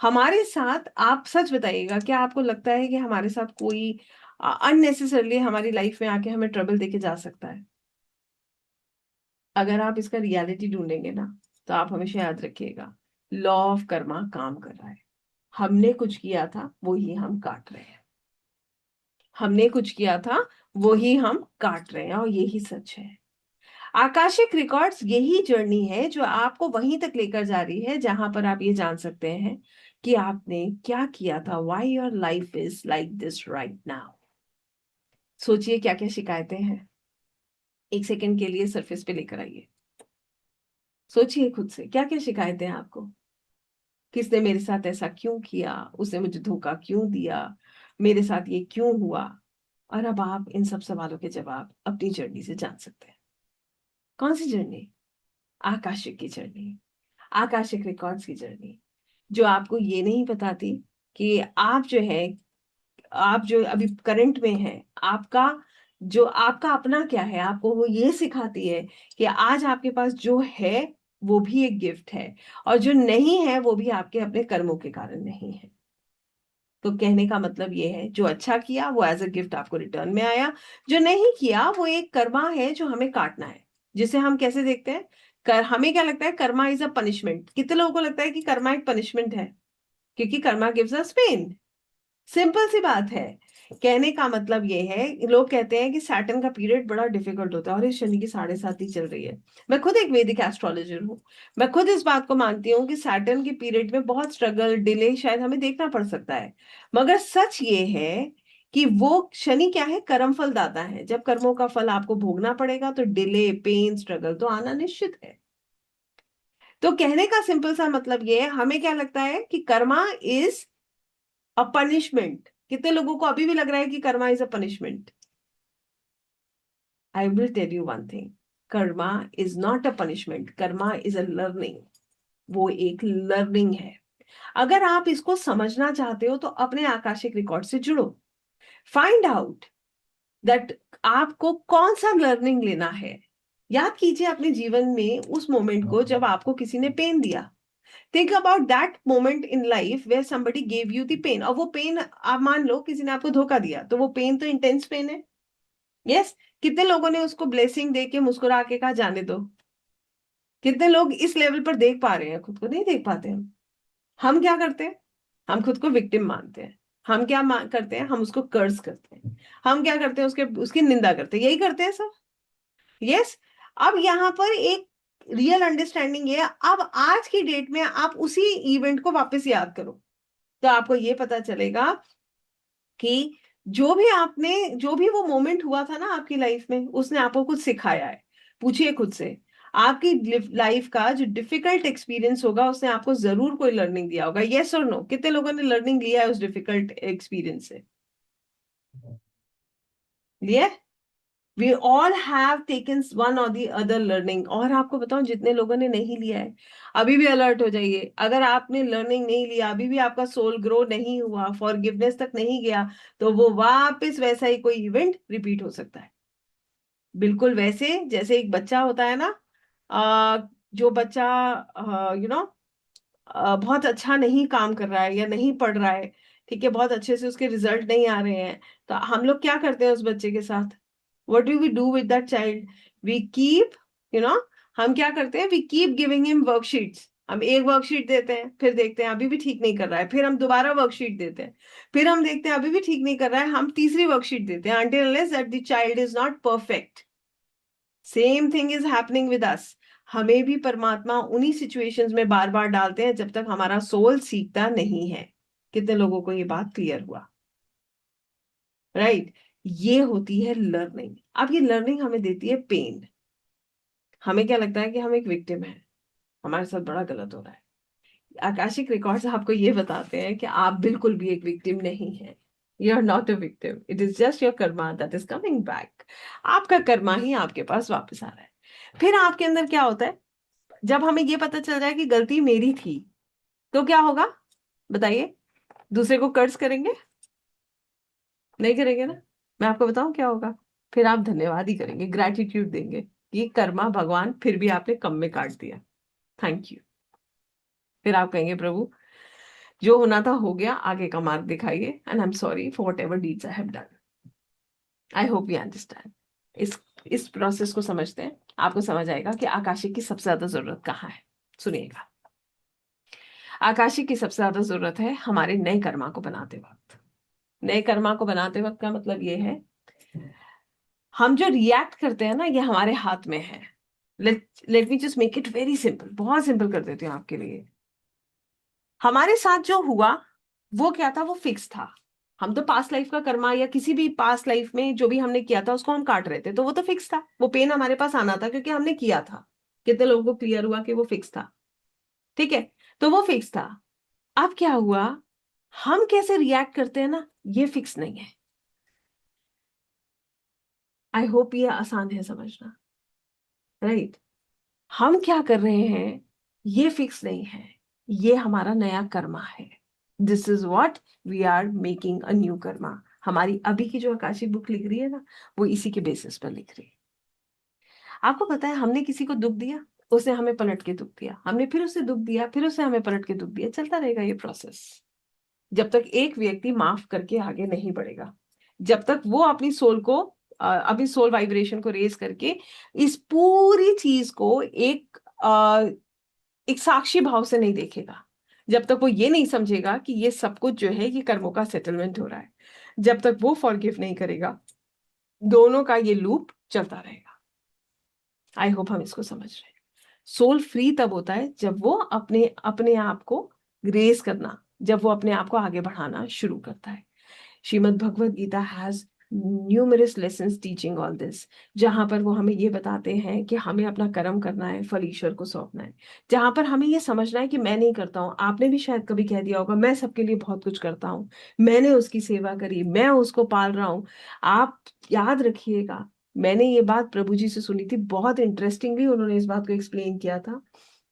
हमारे साथ। आप सच बताइएगा, क्या आपको लगता है कि हमारे साथ कोई अननेसेसरली हमारी लाइफ में आके हमें ट्रबल देके जा सकता है? अगर आप इसका रियलिटी ढूंढेंगे ना, तो आप हमेशा याद रखिएगा, लॉ ऑफ कर्मा काम कर रहा है। हमने कुछ किया था, वो ही हम काट रहे हैं। हमने कुछ किया था, वो ही हम काट रहे हैं, और यही सच है। आकाशिक रिकॉर्ड्स यही जर्नी है जो आपको वहीं तक लेकर जा रही है जहां पर आप ये जान सकते हैं कि आपने क्या किया था। Why your life is like this right now. सोचिए क्या क्या शिकायतें हैं। एक सेकंड के लिए सरफेस पे लेकर आइए। सोचिए खुद से, क्या क्या शिकायतें हैं आपको? किसने मेरे साथ ऐसा क्यों किया? उसने मुझे धोखा क्यों दिया? मेरे साथ ये क्यों हुआ? और अब आप इन सब सवालों के जवाब अपनी जर्नी से जान सकते हैं। कौन सी जर्नी? आकाशिक की जर्नी, आकाशिक रिकॉर्ड्स की जर्नी, जो आपको ये नहीं बताती कि आप जो है, आप जो अभी करंट में है, आपका जो आपका अपना क्या है, आपको वो ये सिखाती है कि आज आपके पास जो है वो भी एक गिफ्ट है, और जो नहीं है वो भी आपके अपने कर्मों के कारण नहीं है। तो कहने का मतलब ये है, जो अच्छा किया वो एज अ गिफ्ट आपको रिटर्न में आया, जो नहीं किया वो एक कर्मा है जो हमें काटना है। जिसे हम कैसे देखते हैं? हमें क्या लगता है? Karma is a punishment. कितने लोगों को लगता है कि कर्मा एक पनिशमेंट है? क्योंकि karma gives us pain. Simple सी बात है। कहने का मतलब ये है, लोग कहते हैं कि सैटर्न का पीरियड बड़ा डिफिकल्ट होता है, और इस शनि की 7.5 चल रही है। मैं खुद एक वैदिक एस्ट्रोलॉजर हूँ। मैं खुद इस बात को मानती हूँ कि सैटर्न के पीरियड में बहुत स्ट्रगल, डिले शायद हमें देखना पड़ सकता है। मगर सच ये है कि वो शनि क्या है? कर्म फल दाता है। जब कर्मों का फल आपको भोगना पड़ेगा तो डिले, पेन, स्ट्रगल तो आना निश्चित है। तो कहने का सिंपल सा मतलब ये है, हमें क्या लगता है कि कर्मा इज अ पनिशमेंट। कितने लोगों को अभी भी लग रहा है कि karma is a punishment? I will tell you one thing, karma is not a punishment, karma is a learning. वो एक लर्निंग है। अगर आप इसको समझना चाहते हो तो अपने आकाशिक रिकॉर्ड से जुड़ो। फाइंड आउट दैट आपको कौन सा लर्निंग लेना है। याद कीजिए अपने जीवन में उस मोमेंट को जब आपको किसी ने पेन दिया। Think about that moment in life where somebody gave you the pen. और वो पेन, आप मान लो किसी ने आपको धोखा दिया, तो वो पेन तो इंटेंस पेन है। यस। कितने लोगों ने उसको ब्लेसिंग दे के मुस्कुरा के कहा जाने दो? कितने लोग इस लेवल पर देख पा रहे हैं? खुद को नहीं देख पाते हम क्या करते हैं? हम खुद को विक्टिम मानते हैं। हम क्या करते हैं? हम उसको कर्ज करते हैं। हम क्या करते हैं? उसके उसकी निंदा करते हैं। यही करते हैं सब। यस। अब यहाँ पर एक रियल अंडरस्टैंडिंग है। अब आज की डेट में आप उसी इवेंट को वापस याद करो, तो आपको ये पता चलेगा कि जो भी वो मोमेंट हुआ था ना आपकी लाइफ में, उसने आपको कुछ सिखाया है। पूछिए खुद से, आपकी लाइफ का जो डिफिकल्ट एक्सपीरियंस होगा उसने आपको जरूर कोई लर्निंग दिया होगा। यस और नो? कितने लोगों ने लर्निंग लिया है उस डिफिकल्ट एक्सपीरियंस से? लिया? We all have taken one और दी अदर लर्निंग। और आपको बताऊं, जितने लोगों ने नहीं लिया है, अभी भी अलर्ट हो जाइए। अगर आपने लर्निंग नहीं लिया, अभी भी आपका सोल ग्रो नहीं हुआ, फॉरगिवनेस तक नहीं गया, तो वो वापस वैसा ही कोई इवेंट रिपीट हो सकता है। बिल्कुल वैसे जैसे एक बच्चा होता है ना, आ, जो बच्चा बहुत अच्छा नहीं काम कर रहा है या नहीं पढ़ रहा है, ठीक है, बहुत अच्छे से उसके रिजल्ट नहीं आ रहे हैं, तो हम लोग क्या करते हैं उस बच्चे के साथ? What do we do with that child? We keep, you know हम क्या करते हैं, we keep giving him worksheets. हम एक वर्कशीट देते हैं, फिर देखते हैं अभी भी ठीक नहीं कर रहा है, फिर हम दोबारा वर्कशीट देते हैं, फिर हम देखते हैं अभी भी ठीक नहीं कर रहा है, हम तीसरी वर्कशीट देते हैं, until unless that the child is not perfect. Same thing is happening with us. हमें भी परमात्मा उन्हीं सिचुएशंस में बार बार डालते हैं जब तक हमारा सोल सीखता नहीं है। कितने लोगों को ये बात क्लियर हुआ? राइट ये होती है लर्निंग। अब ये लर्निंग हमें देती है पेन। हमें क्या लगता है कि हम एक विक्टिम है, हमारे साथ बड़ा गलत हो रहा है। आकाशिक रिकॉर्ड्स आपको ये बताते हैं कि आप बिल्कुल भी एक विक्टिम नहीं है। You are not a victim, it is just your karma that is coming back. आपका कर्मा ही आपके पास वापस आ रहा है। फिर आपके अंदर क्या होता है, जब हमें ये पता चल जाए कि गलती मेरी थी, तो क्या होगा बताइए? दूसरे को कर्ज करेंगे? नहीं करेंगे ना। मैं आपको बताऊं क्या होगा? फिर आप धन्यवाद ही करेंगे, ग्रैटिट्यूड देंगे कि कर्मा भगवान फिर भी आपने कम में काट दिया, थैंक यू। फिर आप कहेंगे प्रभु जो होना था हो गया, आगे का मार्ग दिखाइए, and I am sorry for what ever deeds I have done. I hope you understand. इस प्रोसेस को समझते हैं, आपको समझ आएगा कि आकाशिक की सबसे ज्यादा जरूरत कहाँ है। सुनिएगा, आकाशिक की सबसे ज्यादा जरूरत है हमारे नए कर्मा को बनाते वक्त। नए कर्मा को बनाते वक्त का मतलब ये है, हम जो रिएक्ट करते हैं ना, ये हमारे हाथ में है। Let me just make it very simple, बहुत सिंपल कर देती हूँ आपके लिए। हमारे साथ जो हुआ वो क्या था? वो फिक्स था। हम तो पास्ट लाइफ का कर्मा या किसी भी पास्ट लाइफ में जो भी हमने किया था उसको हम काट रहे थे, तो वो तो फिक्स था, वो पेन हमारे पास आना था क्योंकि हमने किया था। कितने लोगों को क्लियर हुआ कि वो फिक्स था? ठीक है, तो वो फिक्स था। अब क्या हुआ, हम कैसे रिएक्ट करते हैं ना, ये फिक्स नहीं है। आई होप ये आसान है समझना। राइट हम क्या कर रहे हैं, ये फिक्स नहीं है, ये हमारा नया कर्मा है। This is what we are making a new karma. हमारी अभी की जो आकाशिक बुक लिख रही है ना, वो इसी के बेसिस पर लिख रही है। आपको पता है, हमने किसी को दुख दिया, उसने हमें पलट के दुख दिया, हमने फिर उसे दुख दिया, फिर उसने हमें पलट के दुख दिया, चलता रहेगा ये प्रोसेस। जब तक एक व्यक्ति माफ करके आगे नहीं बढ़ेगा, जब तक वो अपनी सोल को अपनी सोल वाइब्रेशन को रेज करके इस पूरी चीज को एक साक्षी भाव से नहीं देखेगा, जब तक वो ये नहीं समझेगा कि ये सब कुछ जो है ये कर्मों का सेटलमेंट हो रहा है, जब तक वो फॉरगिव नहीं करेगा, दोनों का ये लूप चलता रहेगा। आई होप हम इसको समझ रहे हैं। सोल फ्री तब होता है जब वो अपने अपने आप को ग्रेस करना, जब वो अपने आप को आगे बढ़ाना शुरू करता है। Shrimad Bhagavad Gita has numerous lessons teaching all this, जहां पर वो हमें ये बताते हैं कि हमें अपना कर्म करना है, फल ईश्वर को सौंपना है। जहां पर हमें ये समझना है कि मैं नहीं करता हूँ। आपने भी शायद कभी कह दिया होगा, मैं सबके लिए बहुत कुछ करता हूँ, मैंने उसकी सेवा करी, मैं उसको पाल रहा हूँ। आप याद रखिएगा, मैंने ये बात प्रभु जी से सुनी थी, बहुत इंटरेस्टिंगली उन्होंने इस बात को एक्सप्लेन किया था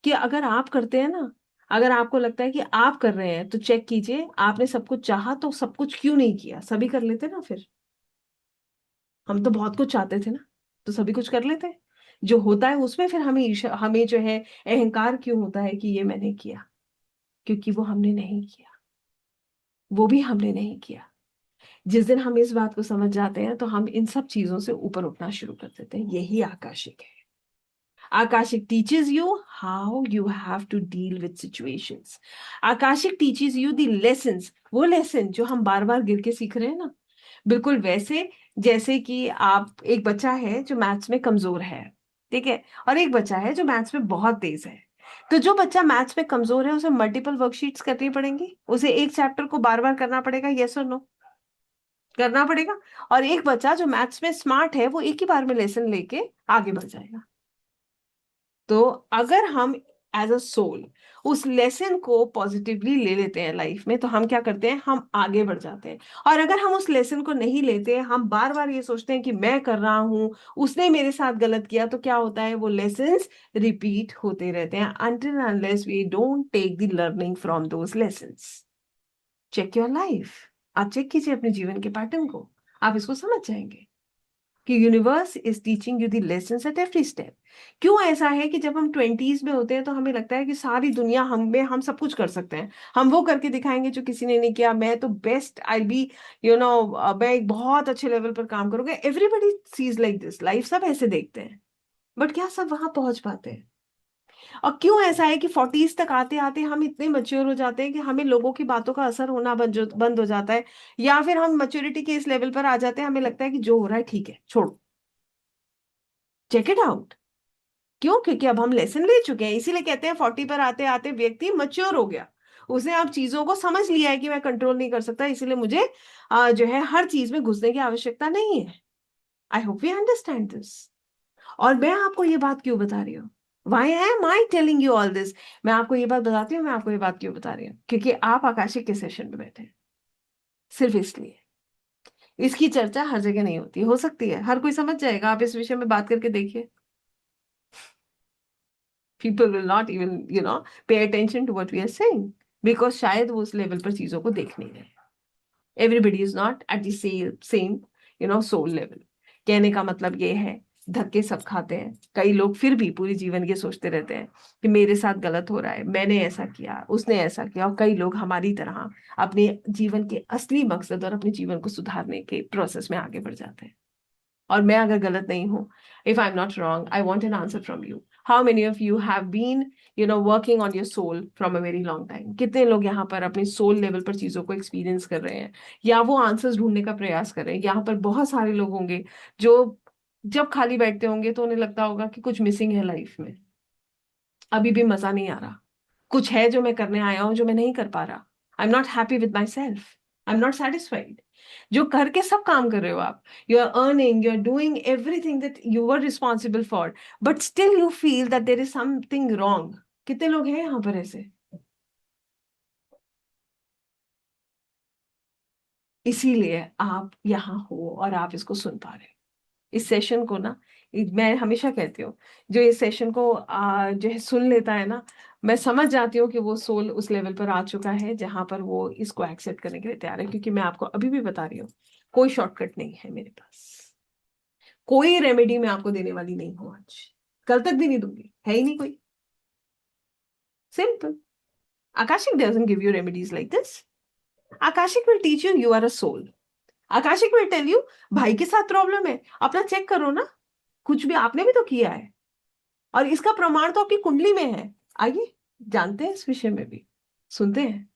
कि अगर आप करते हैं ना, अगर आपको लगता है कि आप कर रहे हैं, तो चेक कीजिए आपने सब कुछ चाहा तो सब कुछ क्यों नहीं किया? सभी कर लेते ना फिर। हम तो बहुत कुछ चाहते थे ना, तो सभी कुछ कर लेते। जो होता है उसमें फिर हमें हमें जो है अहंकार क्यों होता है कि ये मैंने किया? क्योंकि वो हमने नहीं किया, वो भी हमने नहीं किया। जिस दिन हम इस बात को समझ जाते हैं तो हम इन सब चीजों से ऊपर उठना शुरू कर देते हैं। यही आकाशिक है। Akashic teaches you how you have to deal with situations. Akashic teaches you the lessons, वो लेसन जो हम बार बार गिर के सीख रहे हैं ना, बिल्कुल वैसे जैसे कि आप, एक बच्चा है जो मैथ्स में कमजोर है, ठीक है, और एक बच्चा है जो मैथ्स में बहुत तेज है। तो जो बच्चा मैथ्स में कमजोर है उसे मल्टीपल वर्कशीट्स करनी पड़ेंगी, उसे एक चैप्टर को बार बार करना पड़ेगा, यस और नो? करना पड़ेगा। और एक बच्चा जो मैथ्स में स्मार्ट है वो एक ही बार में लेसन लेके आगे बढ़ जाएगा। तो अगर हम एज अ सोल उस लेसन को पॉजिटिवली ले लेते हैं लाइफ में, तो हम क्या करते हैं, हम आगे बढ़ जाते हैं। और अगर हम उस लेसन को नहीं लेते, हम बार बार ये सोचते हैं कि मैं कर रहा हूं, उसने मेरे साथ गलत किया, तो क्या होता है, वो लेसन्स रिपीट होते रहते हैं until and unless we don't take the learning from those lessons. Check your life. आप चेक कीजिए अपने जीवन के पैटर्न को, आप इसको समझ जाएंगे कि universe is teaching you the lessons at every step. क्यों ऐसा है कि जब हम ट्वेंटीज में होते हैं तो हमें लगता है कि सारी दुनिया हम में, हम सब कुछ कर सकते हैं, हम वो करके दिखाएंगे जो किसी ने नहीं किया, मैं तो best, I be, you know, मैं एक बहुत अच्छे लेवल पर काम करूंगा। Everybody sees like this, life सब ऐसे देखते हैं। बट क्या सब वहां पहुंच पाते हैं? और क्यों ऐसा है कि 40s तक आते आते हम इतने मैच्योर हो जाते हैं कि हमें लोगों की बातों का असर होना बंद हो जाता है, या फिर हम मैच्योरिटी के इस लेवल पर आ जाते हैं, हमें लगता है कि जो हो रहा है ठीक है, छोड़ो, चेक इट आउट। क्यों? क्योंकि अब हम लेसन ले चुके हैं, इसीलिए कहते हैं 40 पर आते आते व्यक्ति मैच्योर हो गया। उसने अब चीजों को समझ लिया है कि मैं कंट्रोल नहीं कर सकता, इसीलिए मुझे जो है हर चीज में घुसने की आवश्यकता नहीं है। I hope you understand this. और मैं आपको ये बात क्यों बता रही हूँ? Why am I telling you all this? मैं आपको ये बात बताती हूँ, मैं आपको ये बात क्यों बता रही हूँ, क्योंकि आप आकाशिक के सेशन में बैठे हैं, सिर्फ इसलिए। इसकी चर्चा हर जगह नहीं होती, हो सकती है हर कोई समझ जाएगा, आप इस विषय में बात करके देखिए। People will not even pay attention to what we are saying, because शायद वो उस लेवल पर चीजों को देख नहीं रहे। Everybody is not at the same soul level. कहने का मतलब ये है, धक्के सब खाते हैं, कई लोग फिर भी पूरी जीवन ये सोचते रहते हैं कि मेरे साथ गलत हो रहा है, मैंने ऐसा किया, उसने ऐसा किया, और कई लोग हमारी तरह अपने जीवन के असली मकसद और अपने जीवन को सुधारने के प्रोसेस में आगे बढ़ जाते हैं। और मैं अगर गलत नहीं हूं, if I am not wrong, I want an answer from you. How many of you have been working on your soul from a very long time? कितने लोग यहाँ पर अपने सोल लेवल पर चीजों को एक्सपीरियंस कर रहे हैं, या वो आंसर्स ढूंढने का प्रयास कर रहे हैं? यहाँ पर बहुत सारे लोग होंगे जो जब खाली बैठते होंगे तो उन्हें लगता होगा कि कुछ मिसिंग है लाइफ में, अभी भी मजा नहीं आ रहा, कुछ है जो मैं करने आया हूं जो मैं नहीं कर पा रहा। I am not happy with myself, I am not satisfied. जो करके सब काम कर रहे हो आप, you are earning, you are doing everything that you were responsible for, but still you feel that there is something wrong. कितने लोग हैं यहाँ पर ऐसे? इसीलिए आप यहाँ हो और आप इसको सुन पा रहे हो, इस सेशन को ना। मैं हमेशा कहती हूँ, जो इस सेशन को जो है सुन लेता है ना, मैं समझ जाती हूँ कि वो सोल उस लेवल पर आ चुका है जहां पर वो इसको एक्सेप्ट करने के लिए तैयार है। क्योंकि मैं आपको अभी भी बता रही हूँ, कोई शॉर्टकट नहीं है मेरे पास, कोई रेमेडी मैं आपको देने वाली नहीं हूँ आज, कल तक भी नहीं दूंगी, है ही नहीं कोई। Simple. Akashic doesn't give you remedies like this. Akashic will teach you you are a soul. Akashic will tell you, भाई के साथ प्रॉब्लम है, अपना चेक करो ना, कुछ भी आपने भी तो किया है, और इसका प्रमाण तो आपकी कुंडली में है। आइए जानते हैं इस विषय में भी, सुनते हैं।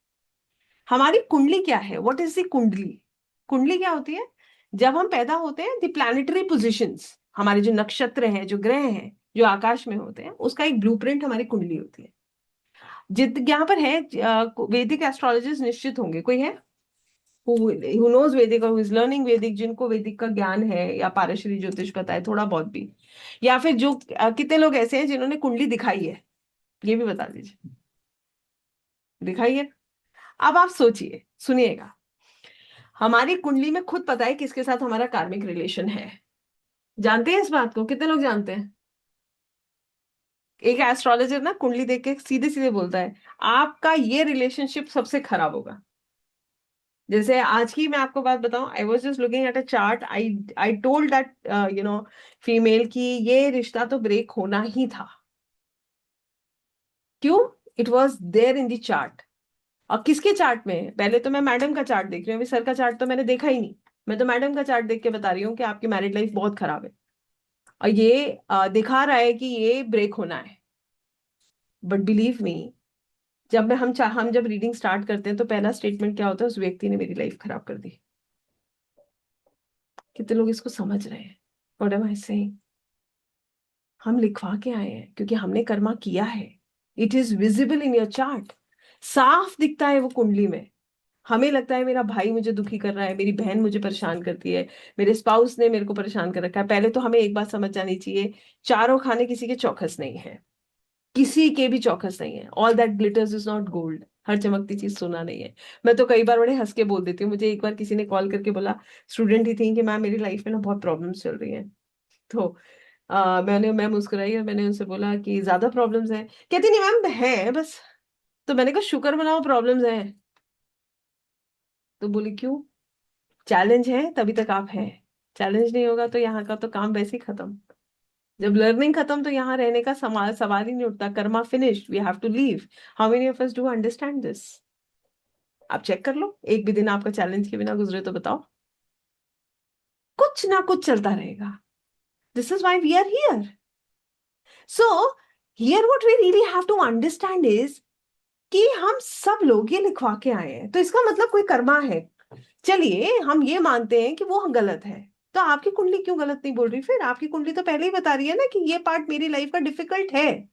हमारी कुंडली क्या है? व्हाट इज द कुंडली? कुंडली क्या होती है? जब हम पैदा होते हैं, द प्लैनेटरी पोजिशंस, हमारे जो नक्षत्र हैं, जो ग्रह हैं, जो आकाश में होते हैं, उसका एक ब्लूप्रिंट हमारी कुंडली होती है। जित यहाँ पर है वैदिक एस्ट्रोलॉजिस्ट निश्चित होंगे, कोई है who knows वैदिक और who is learning वैदिक, जिनको वैदिक का ज्ञान है या पारशरी ज्योतिष पता है थोड़ा बहुत भी, या फिर जो कितने लोग ऐसे हैं जिन्होंने कुंडली दिखाई है, ये भी बता दीजिए। दिखाई है? अब आप सोचिए, सुनिएगा, हमारी कुंडली में खुद पता है किसके साथ हमारा कार्मिक रिलेशन है। जानते हैं इस बात को? कितने लोग जानते हैं? एक एस्ट्रोलॉजर ना कुंडली देख के सीधे सीधे बोलता है आपका ये रिलेशनशिप सबसे खराब होगा। जैसे आज की मैं आपको बात बताऊं, I was just looking at a chart, I I told that female की ये रिश्ता तो ब्रेक होना ही था। क्यों? It was there in the chart. और किसके चार्ट में है? पहले तो मैं मैडम का चार्ट देख रही हूँ, अभी सर का चार्ट तो मैंने देखा ही नहीं। मैं तो मैडम का चार्ट देख के बता रही हूँ कि आपकी मैरिड लाइफ बहुत खराब है, और ये दिखा रहा है कि ये ब्रेक होना है। बट बिलीव मी, जब हम जब रीडिंग स्टार्ट करते हैं तो पहला स्टेटमेंट क्या होता है? उस व्यक्ति ने मेरी लाइफ खराब कर दी। कितने लोग इसको समझ रहे हैं? What am I saying? हम लिखवा के आए हैं क्योंकि हमने कर्मा किया है। It is visible in your chart, साफ दिखता है वो कुंडली में। हमें लगता है मेरा भाई मुझे दुखी कर रहा है, मेरी बहन मुझे परेशान करती है, मेरे स्पाउस ने मेरे को परेशान कर रखा है। पहले तो हमें एक बात समझ जानी चाहिए, चारों खाने किसी के चौखस नहीं है, किसी के भी चौखस नहीं है। All that glitters is not gold, हर चमकती चीज सोना नहीं है। मैं तो कई बार बड़े हंस के बोल देती हूँ, मुझे एक बार किसी ने कॉल करके बोला, स्टूडेंट ही थी, कि मैम मेरी लाइफ में ना बहुत प्रॉब्लम्स चल रही हैं। तो मैं मुस्कुराई और मैंने उनसे बोला कि ज्यादा प्रॉब्लम्स हैं? कहती नहीं मैम, है बस। तो मैंने कहा शुक्र मनाओ प्रॉब्लम्स हैं। तो बोली क्यों? चैलेंज है तभी तक आप हैं, चैलेंज नहीं होगा तो यहाँ का तो काम वैसे ही खत्म। जब लर्निंग खत्म तो यहाँ रहने का सवाल ही नहीं उठता। Karma finished, we have to leave. How many of us do understand this? आप चेक कर लो, एक भी दिन आपका चैलेंज के बिना गुजरे तो बताओ। कुछ ना कुछ चलता रहेगा। This is why we are here. So here what we really have to understand is कि हम सब लोग ये लिखवा के आए हैं, तो इसका मतलब कोई कर्मा है। चलिए हम ये मानते हैं कि वो गलत है, तो आपकी कुंडली क्यों गलत नहीं बोल रही? फिर आपकी कुंडली तो पहले ही बता रही है ना कि ये पार्ट मेरी लाइफ का डिफिकल्ट है।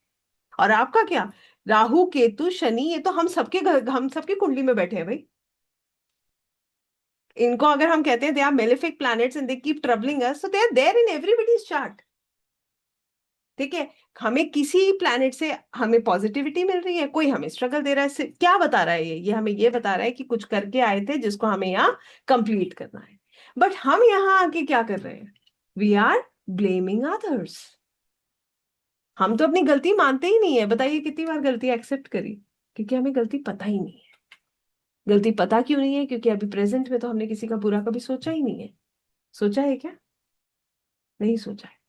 और आपका क्या, राहु केतु शनि, ये तो हम सबके कुंडली में बैठे हैं भाई। इनको अगर हम कहते हैं they are malefic planets and they keep troubling us, so they are there in everybody's chart. ठीक है, हमें किसी प्लैनेट से हमें पॉजिटिविटी मिल रही है, कोई हमें स्ट्रगल दे रहा है, क्या बता रहा है ये हमें ये बता रहा है कि कुछ करके आए थे जिसको हमें यहाँ कंप्लीट करना है। बट हम यहाँ आके क्या कर रहे हैं? We are blaming others. हम तो अपनी गलती मानते ही नहीं है। बताइए कितनी बार गलती एक्सेप्ट करी? क्योंकि हमें गलती पता ही नहीं है। गलती पता क्यों नहीं है? क्योंकि अभी प्रेजेंट में तो हमने किसी का बुरा कभी सोचा ही नहीं है। सोचा है क्या? नहीं सोचा है।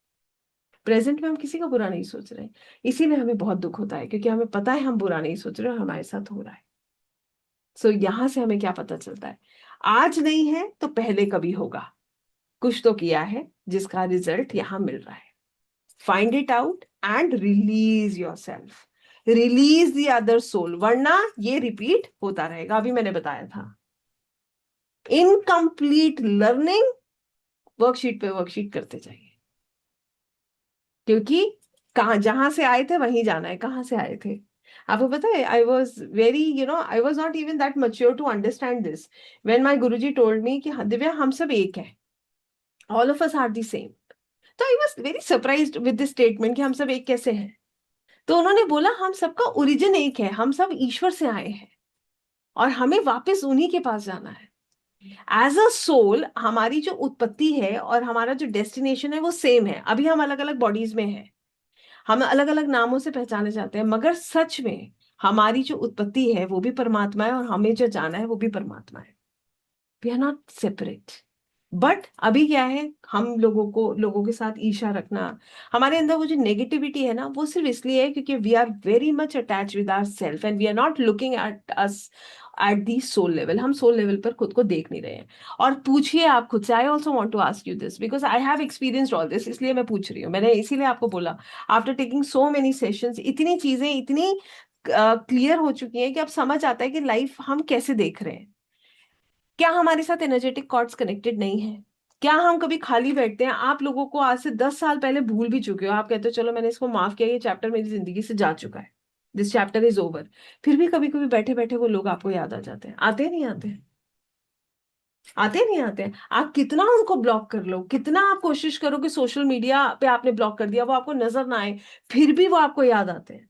प्रेजेंट में हम किसी का बुरा नहीं सोच रहे, इसीलिए हमें बहुत दुख होता है, क्योंकि हमें पता है हम बुरा नहीं सोच रहे और हमारे साथ हो रहा है। सो यहां से हमें क्या पता चलता है? आज नहीं है तो पहले कभी होगा। कुछ तो किया है जिसका रिजल्ट यहां मिल रहा है। Find it out and release yourself, release the other soul, वरना ये रिपीट होता रहेगा। अभी मैंने बताया था, इनकम्प्लीट लर्निंग, वर्कशीट पे वर्कशीट करते जाइए। क्योंकि कहाँ जहां से आए थे वहीं जाना है। कहाँ से आए थे आपको पता है? I was very I was not even that mature to understand this when my guruji told me कि हाँ दिव्या, हम सब एक है, all of us are the same. तो I was very surprised with this statement कि हम सब एक कैसे हैं। तो उन्होंने बोला हम सबका ओरिजिन एक है, हम सब ईश्वर से आए हैं और हमें वापस उन्हीं के पास जाना है। एज अ सोल हमारी जो उत्पत्ति है और हमारा जो डेस्टिनेशन है वो सेम है। अभी हम अलग अलग बॉडीज में हैं, हम अलग अलग नामों से पहचाने जाते हैं, मगर सच में हमारी जो उत्पत्ति है वो भी परमात्मा है और हमें जो जाना है वो भी परमात्मा है। We are not separate. But अभी क्या है, हम लोगों के साथ ईर्ष्या रखना, हमारे अंदर वो जो नेगेटिविटी है ना, वो सिर्फ इसलिए है क्योंकि we are very much attach with our self and we are not looking at us at the soul level. हम सोल लेवल पर खुद को देख नहीं रहे हैं। और पूछिए आप खुद से, I also want to ask you this because I have experienced all this, इसलिए मैं पूछ रही हूँ। मैंने इसीलिए आपको बोला, after taking so many sessions इतनी चीजें इतनी क्लियर हो चुकी हैं कि अब समझ आता है कि लाइफ हम कैसे देख रहे हैं। क्या हमारे साथ एनर्जेटिक कॉर्ड्स कनेक्टेड नहीं है? क्या हम कभी खाली बैठते हैं? आप लोगों को आज से 10 साल पहले भूल भी चुके हो, आप कहते हो चलो मैंने इसको माफ किया, ये चैप्टर मेरी जिंदगी से जा चुका है, दिस चैप्टर इज ओवर। फिर भी कभी कभी बैठे बैठे वो लोग आपको याद आ जाते हैं। आते नहीं आते? आते नहीं आते? आप कितना उनको ब्लॉक कर लो, कितना आप कोशिश करो कि सोशल मीडिया पे आपने ब्लॉक कर दिया वो आपको नजर ना आए, फिर भी वो आपको याद आते हैं।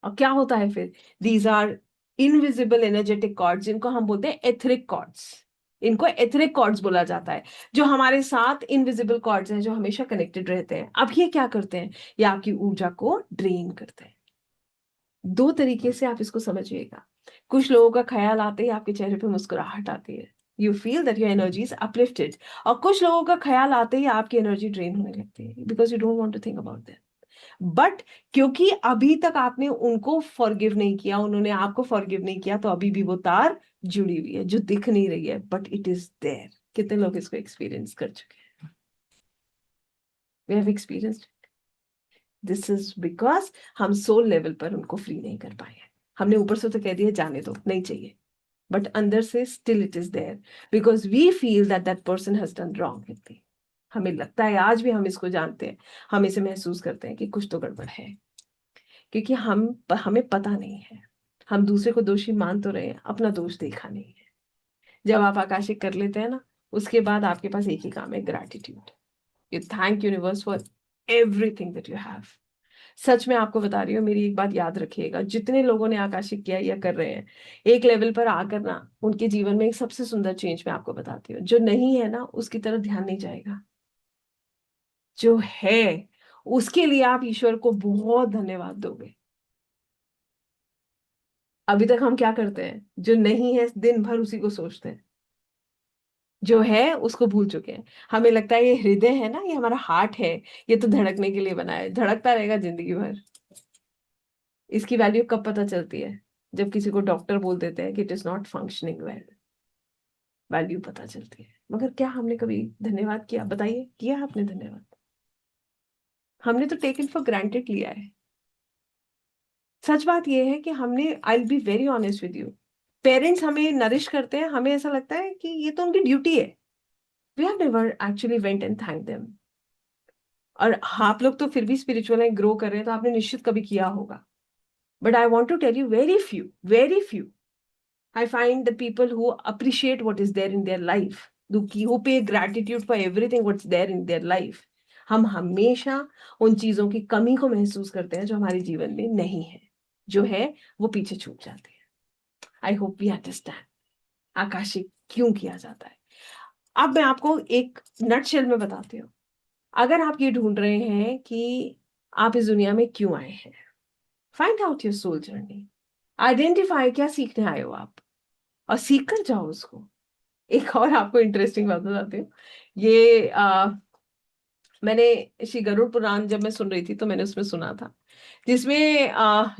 और क्या होता है फिर? These are invisible energetic cords, जिनको हम बोलते हैं एथरिक कॉर्ड्स। इनको एथरिक कॉर्ड्स बोला जाता है, जो हमारे साथ इनविजिबल कॉर्ड्स हैं, जो हमेशा कनेक्टेड रहते हैं। अब ये क्या करते हैं? ये आपकी ऊर्जा को ड्रेन करते हैं। दो तरीके से आप इसको समझिएगा। कुछ लोगों का ख्याल आते ही आपके चेहरे पे मुस्कुराहट आती है, you feel that your energy is uplifted. और कुछ लोगों का ख्याल आते ही आपकी एनर्जी ड्रेन होने लगती है, because you don't want to think about that. But क्योंकि अभी तक आपने उनको फॉरगिव नहीं किया, उन्होंने आपको फॉरगिव नहीं किया, तो अभी भी वो तार जुड़ी हुई है जो दिख नहीं रही है, बट इट इज देयर। कितने लोग इसको एक्सपीरियंस कर चुके हैं? We have experienced. This is because हम सोल लेवल पर उनको फ्री नहीं कर पाए हैं। हमने ऊपर से तो कह दिया जाने दो, नहीं चाहिए, बट अंदर से still it is there, because we feel that that person has done wrong with me. हमें लगता है, आज भी हम इसको जानते हैं, हम इसे महसूस करते हैं कि कुछ तो गड़बड़ है। क्योंकि हमें पता नहीं है। हम दूसरे को दोषी मान तो रहे हैं, अपना दोष देखा नहीं है। जब आप आकाशिक कर लेते हैं ना, उसके बाद आपके पास एक ही काम है, gratitude. You thank universe for everything that you have. सच में आपको बता रही हूँ, मेरी एक बात याद रखिएगा, जितने लोगों ने आकाशिक किया या कर रहे हैं, एक लेवल पर आकर ना उनके जीवन में एक सबसे सुंदर चेंज मैं आपको बताती हूँ। जो नहीं है ना उसकी तरफ ध्यान नहीं जाएगा, जो है उसके लिए आप ईश्वर को बहुत धन्यवाद दोगे। अभी तक हम क्या करते हैं? जो नहीं है दिन भर उसी को सोचते हैं, जो है उसको भूल चुके हैं। हमें लगता है ये हृदय है ना, ये हमारा हार्ट है, ये तो धड़कने के लिए बना है, धड़कता रहेगा जिंदगी भर। इसकी वैल्यू कब पता चलती है? जब किसी को डॉक्टर बोल देते हैं कि it is not functioning well, value पता चलती है। मगर क्या हमने कभी धन्यवाद किया? बताइए, किया आपने धन्यवाद? हमने तो टेकन फॉर ग्रांटेड लिया है। सच बात यह है कि हमने, I will be very honest with you, parents हमें नरिश करते हैं, हमें ऐसा लगता है कि ये तो उनकी ड्यूटी है। We have never actually went and thank them. और आप लोग तो फिर भी स्पिरिचुअल हैं, ग्रो कर रहे हैं, तो आपने निश्चित कभी किया होगा। But I want to tell you, very few I find the people who appreciate what is there in their life, who pay gratitude for everything what's there in their life. हम हमेशा उन चीजों की कमी को महसूस करते हैं जो हमारे जीवन में नहीं है, जो है वो पीछे छूट जाती है। I hope we understand Akashic क्यों किया जाता है। अब मैं आपको एक नटशेल में बताती हूँ। अगर आप ये ढूंढ रहे हैं कि आप इस दुनिया में क्यों आए हैं, find out your soul journey, identify क्या सीखने आए हो आप, और सीख कर जाओ उसको। एक और आपको इंटरेस्टिंग बात बताती हूँ। ये मैंने श्री गरुड़ पुराण जब मैं सुन रही थी तो मैंने उसमें सुना था, जिसमें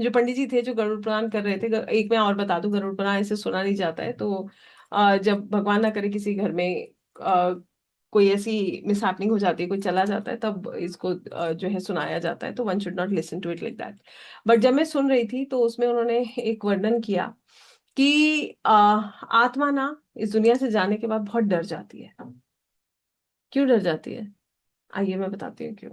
जो पंडित जी थे जो गरुड़ पुराण कर रहे थे, एक मैं और बता दूं, गरुड़ पुराण ऐसे सुना नहीं जाता है। तो जब भगवान ना करे किसी घर में कोई ऐसी मिसहैपनिंग हो जाती है, कोई चला जाता है, तब इसको जो है सुनाया जाता है। तो one should not listen to it like that. But जब मैं सुन रही थी तो उसमें उन्होंने एक वर्णन किया कि आत्मा ना इस दुनिया से जाने के बाद बहुत डर जाती है। क्यों डर जाती है? आइए मैं बताती हूँ क्यों।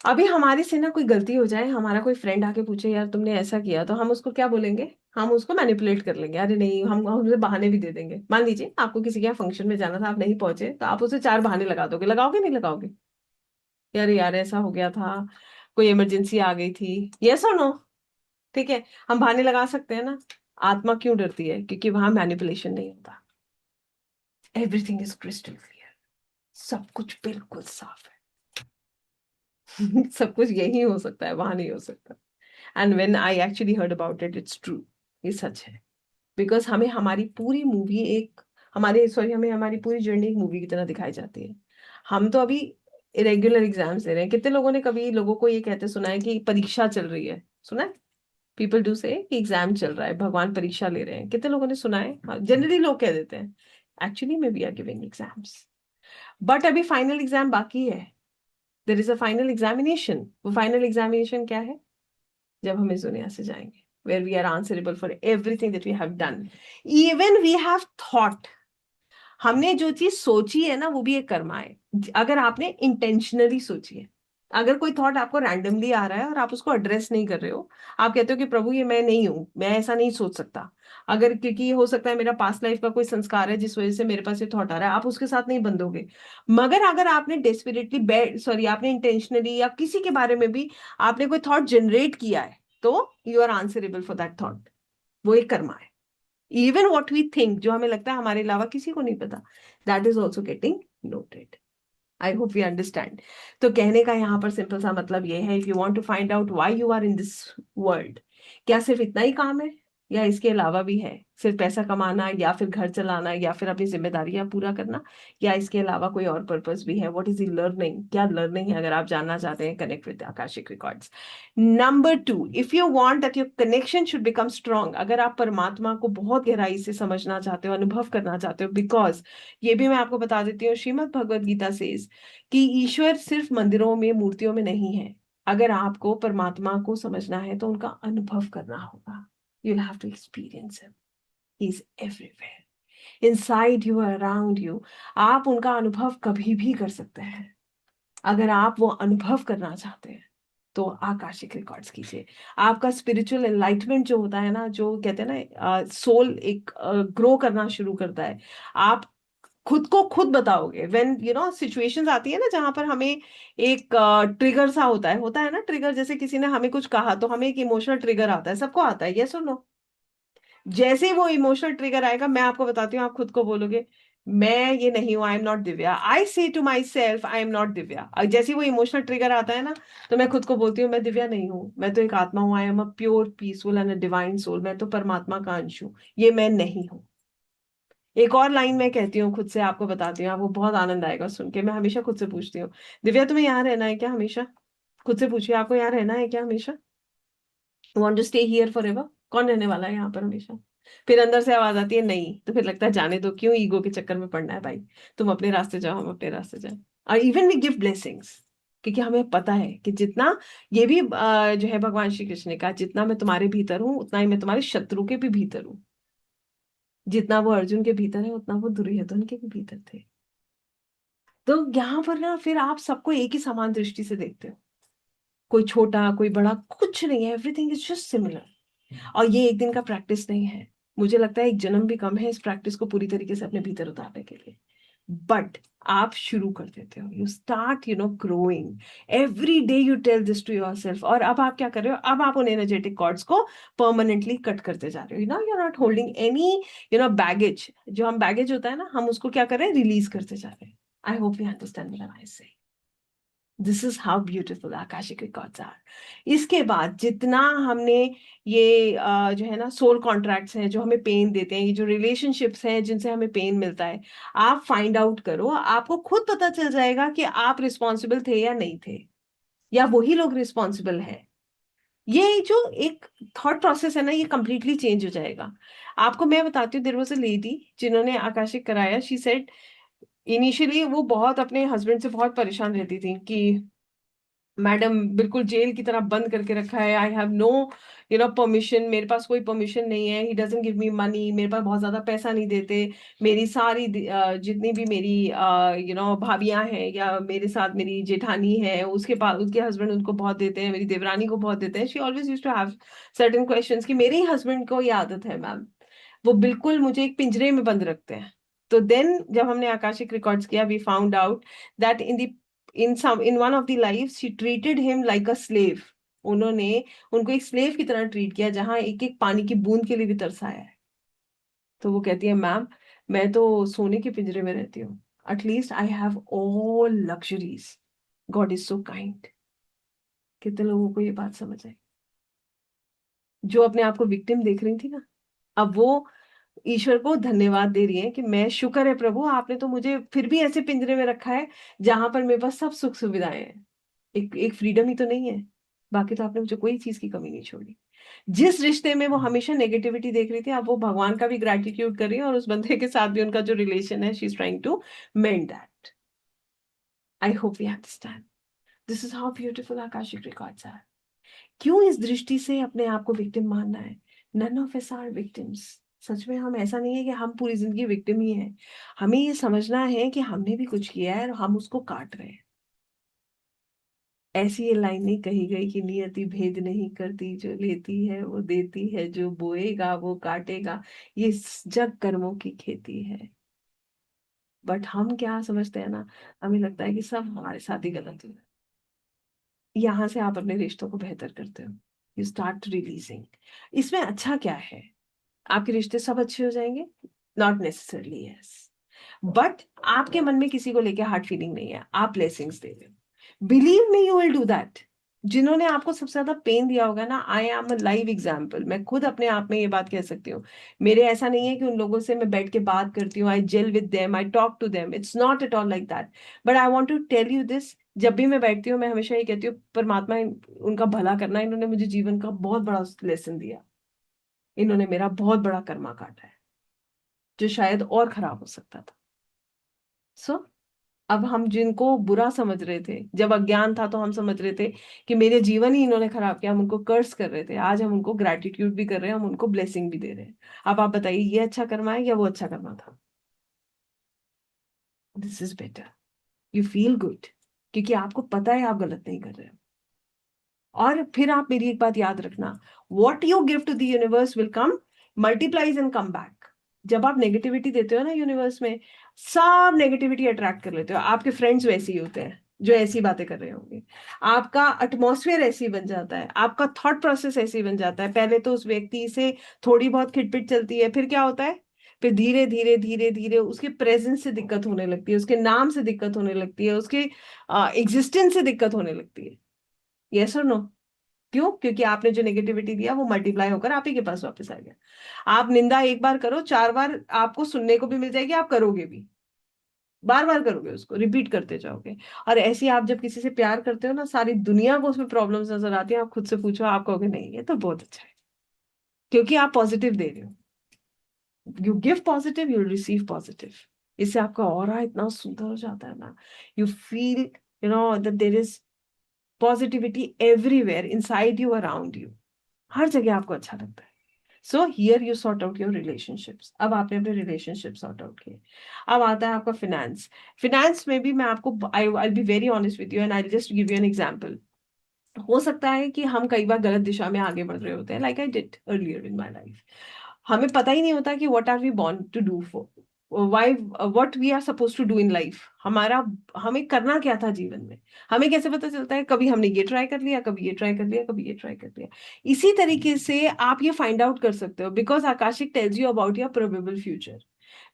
अभी हमारे से ना कोई गलती हो जाए, हमारा कोई फ्रेंड आके पूछे यार तुमने ऐसा किया, तो हम उसको क्या बोलेंगे? हम उसको मैनिपुलेट कर लेंगे, अरे नहीं, हम उसे बहाने भी दे देंगे। मान लीजिए आपको किसी के यहाँ फंक्शन में जाना था, आप नहीं पहुंचे, तो आप उसे 4 बहाने लगा दोगे। लगाओगे नहीं लगाओगे? यार यार ऐसा हो गया था, कोई इमरजेंसी आ गई थी, यस और नो? ठीक है, हम बहाने लगा सकते हैं ना। आत्मा क्यों डरती है? क्योंकि वहां मैनिपुलेशन नहीं होता। एवरीथिंग इज क्रिस्टल क्लियर, सब कुछ बिल्कुल साफ है। सब कुछ यही हो सकता है, वहां नहीं हो सकता। And when I actually heard about it, it's true, ये सच है। बिकॉज हमें हमारी पूरी मूवी एक, हमें हमारी पूरी जर्नी एक मूवी की तरह दिखाई जाती है। हम तो अभी रेगुलर एग्जाम्स दे रहे हैं। कितने लोगों ने कभी लोगों को ये कहते सुना है कि परीक्षा चल रही है? सुना है? पीपल डू से कि एग्जाम चल रहा है, भगवान परीक्षा ले रहे हैं। कितने लोगों ने सुना है? जनरली लोग कह देते हैं एक्चुअली में we are giving exams. But अभी फाइनल एग्जाम बाकी है। There is a final examination. वो फाइनल एग्जामिनेशन क्या है? जब हम इस दुनिया से जाएंगे, where we are answerable for everything that we have done, even we have thought। हमने जो चीज सोची है ना, वो भी एक कर्मा है। अगर आपने इंटेंशनली सोची है, अगर कोई थॉट आपको रैंडमली आ रहा है और आप उसको एड्रेस नहीं कर रहे हो, आप कहते हो कि प्रभु ये मैं नहीं हूं, मैं ऐसा नहीं सोच सकता। अगर क्योंकि हो सकता है मेरा पास्ट लाइफ का कोई संस्कार है जिस वजह से मेरे पास ये थॉट आ रहा है, आप उसके साथ नहीं बंधोगे। मगर अगर आपने डेस्परेटली सॉरी आपने इंटेंशनली या किसी के बारे में भी आपने कोई थॉट जनरेट किया है, तो you are answerable for that thought. वो एक कर्मा है। इवन वॉट वी थिंक, जो हमें लगता है हमारे अलावा किसी को नहीं पता, that is also getting noted. I hope we understand. तो कहने का यहाँ पर सिंपल सा मतलब ये है, if you want to find out why you are in this world, क्या सिर्फ इतना ही काम है या इसके अलावा भी है? सिर्फ पैसा कमाना, या फिर घर चलाना, या फिर अपनी जिम्मेदारियां पूरा करना, या इसके अलावा कोई और पर्पस भी है? What is the learning? क्या लर्निंग है? अगर आप जानना चाहते हैं, connect with Akashic records. Number 2, if you want that your connection should become strong, अगर आप परमात्मा को बहुत गहराई से समझना चाहते हो, अनुभव करना चाहते हो, बिकॉज ये भी मैं आपको बता देती हूँ, श्रीमद् भगवद गीता से कि ईश्वर सिर्फ मंदिरों में, मूर्तियों में नहीं है। अगर आपको परमात्मा को समझना है तो उनका अनुभव करना होगा। You have to experience him. He is everywhere, inside you, around you. आप उनका अनुभव कभी भी कर सकते हैं। अगर आप वो अनुभव करना चाहते हैं तो आकाशिक रिकॉर्ड्स कीजिए। आपका स्पिरिचुअल एनलाइटमेंट जो होता है ना, जो कहते हैं ना, सोल एक ग्रो करना शुरू करता है। आप खुद को खुद बताओगे व्हेन सिचुएशंस आती है ना, जहां पर हमें एक ट्रिगर सा होता है ना, ट्रिगर। जैसे किसी ने हमें कुछ कहा तो हमें एक इमोशनल ट्रिगर आता है, सबको आता है, यस और नो? जैसे ही वो इमोशनल ट्रिगर आएगा, मैं आपको बताती हूँ, आप खुद को बोलोगे मैं ये नहीं हूं, I am not Divya. I say to myself I am not Divya. जैसे ही वो इमोशनल ट्रिगर आता है ना, तो मैं खुद को बोलती हूँ मैं दिव्या नहीं हूँ, मैं तो एक आत्मा हूँ। I am a pure peaceful and a divine soul. मैं तो परमात्मा का अंश हूँ, ये मैं नहीं हूँ। एक और लाइन मैं कहती हूँ खुद से, आपको बताती हूँ, आपको बहुत आनंद आएगा सुन के। मैं हमेशा खुद से पूछती हूँ, दिव्या तुम्हें यहाँ रहना है क्या हमेशा? खुद से पूछिए, आपको यहाँ रहना है क्या हमेशा? Want to stay here forever? कौन रहने वाला है यहाँ पर हमेशा? फिर अंदर से आवाज आती है नहीं, तो फिर लगता है जाने दो, क्यों ईगो के चक्कर में पड़ना है भाई। तुम अपने रास्ते जाओ, हम अपने रास्ते जाए। और इवन वी गिव ब्लेसिंग्स। क्योंकि हमें पता है कि जितना, ये भी जो है भगवान श्री कृष्ण ने कहा, जितना मैं तुम्हारे भीतर हूँ उतना ही मैं तुम्हारे शत्रु के भी भीतर हूँ। जितना वो अर्जुन के भीतर है उतना वो दुर्योधन के भी भीतर थे। तो यहाँ पर ना फिर आप सबको एक ही समान दृष्टि से देखते हो, कोई छोटा कोई बड़ा कुछ नहीं है, एवरीथिंग इज जस्ट सिमिलर। और ये एक दिन का प्रैक्टिस नहीं है, मुझे लगता है एक जन्म भी कम है इस प्रैक्टिस को पूरी तरीके से अपने भीतर उतारने के लिए। बट आप शुरू कर देते हो, you start growing, every day you tell this to yourself. और अब आप क्या कर रहे हो, अब आप उन एनर्जेटिक कॉर्ड्स को परमानेंटली कट करते जा रहे हो, you are not holding any baggage. जो हम बैगेज होता है ना, हम उसको क्या कर रहे हैं, रिलीज करते जा रहे हैं। I hope you understand what I say. This is how beautiful Akashic records are. इसके बाद जितना हमने ये जो है ना सोल कॉन्ट्रैक्ट्स हैं जो हमें पेन देते हैं, ये जो रिलेशनशिप्स हैं जिनसे हमें पेन मिलता है, आप फाइंड आउट करो, आपको खुद पता चल जाएगा कि आप रिस्पॉन्सिबल थे या नहीं थे, या वही लोग रिस्पॉन्सिबल है। ये जो एक थॉट प्रोसेस है ना, ये कंप्लीटली चेंज हो जाएगा। आपको मैं बताती हूँ, देयर वाज अ लेडी जिन्होंने आकाशिक कराया। शी सेड इनिशियली वो बहुत अपने हस्बैंड से बहुत परेशान रहती थी कि मैडम बिल्कुल जेल की तरह बंद करके रखा है, आई हैव नो परमिशन, मेरे पास कोई परमिशन नहीं है, he doesn't give me money, मेरे पास बहुत ज्यादा पैसा नहीं देते, मेरी सारी जितनी भी मेरी भाभियां हैं या मेरे साथ मेरी जेठानी है, उसके पास उसके हस्बैंड उनको बहुत देते हैं, मेरी देवरानी को बहुत देते हैं। She always used to have certain questions कि मेरे ही हस्बैंड को ये आदत है मैम, वो बिल्कुल मुझे एक पिंजरे में बंद रखते हैं। तो देन जब हमने आकाशिक रिकॉर्ड्स किया, we found out that in one of the lives she treated him like a slave। उन्होंने उनको एक स्लेव की तरह ट्रीट किया, जहां एक एक पानी की बूंद के लिए भी तरसाया है। तो वो कहती है मैम, मैं तो सोने के पिंजरे में रहती हूँ, at least I have all luxuries, God is so kind. कितने लोगों को ये बात समझ आई? जो अपने आप को विक्टिम देख रही थी ना, अब वो ईश्वर को धन्यवाद दे रही है कि मैं, शुक्र है प्रभु, आपने तो मुझे फिर भी ऐसे पिंजरे में रखा है जहां पर मेरे पास सब सुख सुविधाएं हैं। एक एक फ्रीडम ही तो नहीं है, बाकी तो आपने मुझे कोई चीज की कमी नहीं छोड़ी। जिस रिश्ते में वो हमेशा नेगेटिविटी देख रही थी, अब वो भगवान का भी ग्रेटिट्यूड कर रही है, और उस बंदे के साथ भी उनका जो रिलेशन है, she is trying to mend that. I hope you understand, this is how beautiful Akashic records are. क्यों इस दृष्टि से अपने आप को विक्टिम मानना है? None of us are victims. सच में हम, ऐसा नहीं है कि हम पूरी जिंदगी विक्टिम ही हैं। हमें ये समझना है कि हमने भी कुछ किया है और हम उसको काट रहे हैं। ऐसी ये लाइन नहीं कही गई कि नियति भेद नहीं करती, जो लेती है वो देती है, जो बोएगा वो काटेगा, ये जग कर्मों की खेती है। बट हम क्या समझते हैं ना, हमें लगता है कि सब हमारे साथ ही गलत है। यहाँ से आप अपने रिश्तों को बेहतर करते हो, यू स्टार्ट रिलीजिंग। इसमें अच्छा क्या है, आपके रिश्ते सब अच्छे हो जाएंगे? Not necessarily, yes. बट आपके मन में किसी को लेके हार्ड फीलिंग नहीं है, आप ब्लेसिंग्स दे रहे हो, believe me you will do that. जिन्होंने आपको सबसे ज्यादा पेन दिया होगा ना, आई एम अ लाइव एग्जाम्पल, मैं खुद अपने आप में ये बात कह सकती हूँ। मेरे ऐसा नहीं है कि उन लोगों से मैं बैठ के बात करती हूँ, I gel with them, I talk to them, it's not at all like that. But I want to tell you this, जब भी मैं बैठती हूँ मैं हमेशा ये कहती हूँ, परमात्मा उनका भला करना, इन्होंने मुझे जीवन का बहुत बड़ा लेसन दिया, इन्होंने मेरा बहुत बड़ा कर्मा काटा है जो शायद और खराब हो सकता था। सो अब हम जिनको बुरा समझ रहे थे, जब अज्ञान था तो हम समझ रहे थे कि मेरे जीवन ही इन्होंने खराब किया, हम उनको कर्स कर रहे थे, आज हम उनको ग्रेटिट्यूड भी कर रहे हैं, हम उनको ब्लेसिंग भी दे रहे हैं। अब आप बताइए, ये अच्छा कर्मा है या वो अच्छा कर्मा था? This is better, you feel good, क्योंकि आपको पता है आप गलत नहीं कर रहे हो। और फिर आप मेरी एक बात याद रखना, what you give to the universe will come, multiplies and come back. जब आप नेगेटिविटी देते हो ना यूनिवर्स में, सब नेगेटिविटी अट्रैक्ट कर लेते हो। आपके फ्रेंड्स वैसे ही होते हैं जो ऐसी बातें कर रहे होंगे, आपका एटमॉस्फेयर ऐसे ही बन जाता है, आपका थॉट प्रोसेस ऐसे ही बन जाता है। पहले तो उस व्यक्ति से थोड़ी बहुत खिटपिट चलती है, फिर क्या होता है, फिर धीरे धीरे धीरे धीरे उसके प्रेजेंस से दिक्कत होने लगती है, उसके नाम से दिक्कत होने लगती है, उसके एग्जिस्टेंस से दिक्कत होने लगती है। यस और नो? क्यों? क्योंकि आपने जो नेगेटिविटी दिया वो मल्टीप्लाई होकर आप ही के पास वापस आ गया। आप निंदा एक बार करो, 4 बार आपको सुनने को भी मिल जाएगी, आप करोगे भी, बार बार करोगे, उसको रिपीट करते जाओगे। और ऐसे ही आप जब किसी से प्यार करते हो ना, सारी दुनिया को उसमें प्रॉब्लम्स नजर आती है, आप खुद से पूछो, आप कहोगे नहीं ये तो बहुत अच्छा है, क्योंकि आप पॉजिटिव दे रहे हो। You give positive, you receive positive. इससे आपका ऑरा इतना सुंदर हो जाता है ना, you feel that there is positivity everywhere, inside you, around you, हर जगह आपको अच्छा लगता है। So here you sort out your relationships. अब आपने अपने रिलेशनशिप सॉर्ट आउट किए। अब आता है आपका फिनेंस। फिनेंस में भी मैं आपको, I be very honest with you and I just give you an example. हो सकता है कि हम कई बार गलत दिशा में आगे बढ़ रहे होते हैं, like I did earlier in my life. हमें पता ही नहीं होता कि what are we born to do for, why, what we are suppose to do in life. हमारा, हमें करना क्या था जीवन में, हमें कैसे पता चलता है? कभी हमने ये ट्राई कर लिया, कभी ये ट्राई कर लिया, कभी ये ट्राई कर लिया। इसी तरीके से आप ये फाइंड आउट कर सकते हो, because Akashic tells you about your probable future.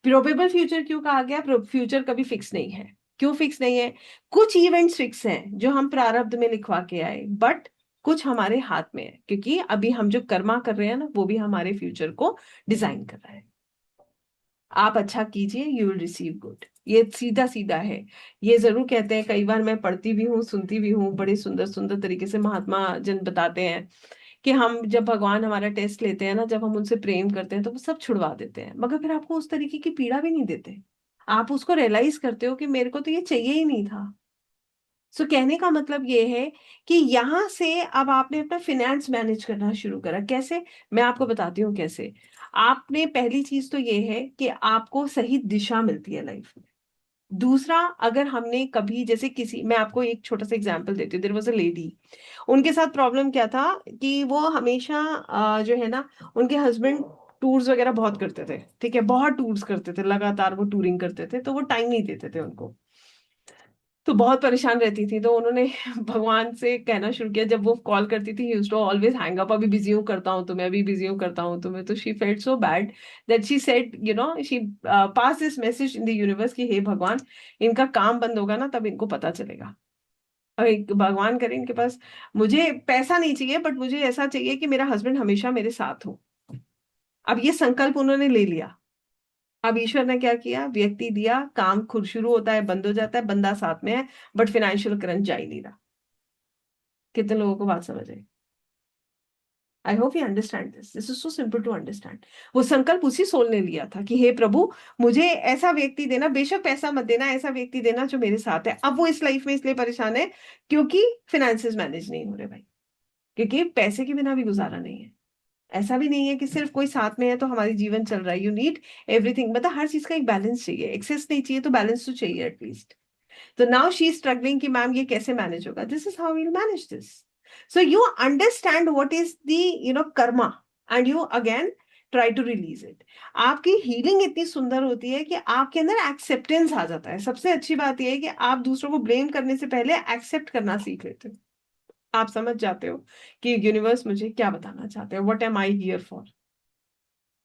Probable future क्यों कहा गया? फ्यूचर कभी फिक्स नहीं है। क्यों फिक्स नहीं है? कुछ इवेंट्स फिक्स हैं जो हम प्रारब्ध में लिखवा के आए, बट कुछ हमारे हाथ में है, क्योंकि अभी हम जो कर्मा कर रहे हैं ना, वो भी हमारे फ्यूचर को डिजाइन कर रहा है। आप अच्छा कीजिए, यू विल रिसीव गुड। ये सीधा सीधा है। ये जरूर कहते हैं, कई बार मैं पढ़ती भी हूँ, सुनती भी हूँ, बड़े सुंदर सुंदर तरीके से महात्मा जन बताते हैं कि हम जब भगवान हमारा टेस्ट लेते हैं ना, जब हम उनसे प्रेम करते हैं तो वो सब छुड़वा देते हैं, मगर फिर आपको उस तरीके की पीड़ा भी नहीं देते। आप उसको रियलाइज करते हो कि मेरे को तो ये चाहिए ही नहीं था। सो कहने का मतलब ये है कि यहां से अब आपने अपना फिनेंस मैनेज करना शुरू करा। कैसे? मैं आपको बताती हूँ कैसे। आपने, पहली चीज तो ये है कि आपको सही दिशा मिलती है लाइफ में। दूसरा, अगर हमने कभी, जैसे किसी, मैं आपको एक छोटा सा एग्जांपल देती हूँ। देयर वाज अ लेडी, उनके साथ प्रॉब्लम क्या था कि वो हमेशा जो है ना, उनके हस्बैंड टूर्स वगैरह बहुत करते थे, ठीक है, बहुत टूर्स करते थे, लगातार वो टूरिंग करते थे, तो वो टाइम नहीं देते थे उनको। तो बहुत परेशान रहती थी, तो उन्होंने भगवान से कहना शुरू किया। जब वो कॉल करती थी, used to always hang up, अभी बिजी हूँ, करता हूँ तुम्हें, अभी बिजी हूँ, करता हूँ तुम्हें। तो she felt so bad that she said, you know, she pass this message in the universe कि हे भगवान, इनका काम बंद होगा ना, तब इनको पता चलेगा। और भगवान करे इनके पास, मुझे पैसा नहीं चाहिए, बट मुझे ऐसा चाहिए कि मेरा हस्बैंड हमेशा मेरे साथ हो। अब ये संकल्प उन्होंने ले लिया। अब ईश्वर ने क्या किया? व्यक्ति दिया, काम खुद शुरू होता है, बंद हो जाता है, बंदा साथ में है, बट फाइनेंशियल क्रंच जा ही नहीं रहा। कितने लोगों को बात समझ आई? I hope you understand this, this is so simple to understand. वो संकल्प उसी सोल ने लिया था कि हे प्रभु, मुझे ऐसा व्यक्ति देना, बेशक पैसा मत देना, ऐसा व्यक्ति देना जो मेरे साथ है। अब वो इस लाइफ में इसलिए परेशान है क्योंकि फिनेंसेस मैनेज नहीं हो रहे भाई, क्योंकि पैसे के बिना भी गुजारा नहीं है। ऐसा भी नहीं है कि सिर्फ कोई साथ में है तो हमारी जीवन चल रहा है। यू नीड एवरीथिंग, मतलब हर चीज का एक बैलेंस चाहिए। एक्सेस नहीं चाहिए तो बैलेंस तो चाहिए एटलीस्ट। तो नाउ शी इज स्ट्रगलिंग कि मैम ये कैसे मैनेज होगा। This is how we'll manage this. So you understand what is the, karma, and you again try to release it. आपकी हीलिंग इतनी सुंदर होती है कि आपके अंदर एक्सेप्टेंस आ जाता है। सबसे अच्छी बात यह है कि आप दूसरों को ब्लेम करने से पहले एक्सेप्ट करना सीख लेते हो। आप समझ जाते हो कि यूनिवर्स मुझे क्या बताना चाहते हैं, what am I hear for.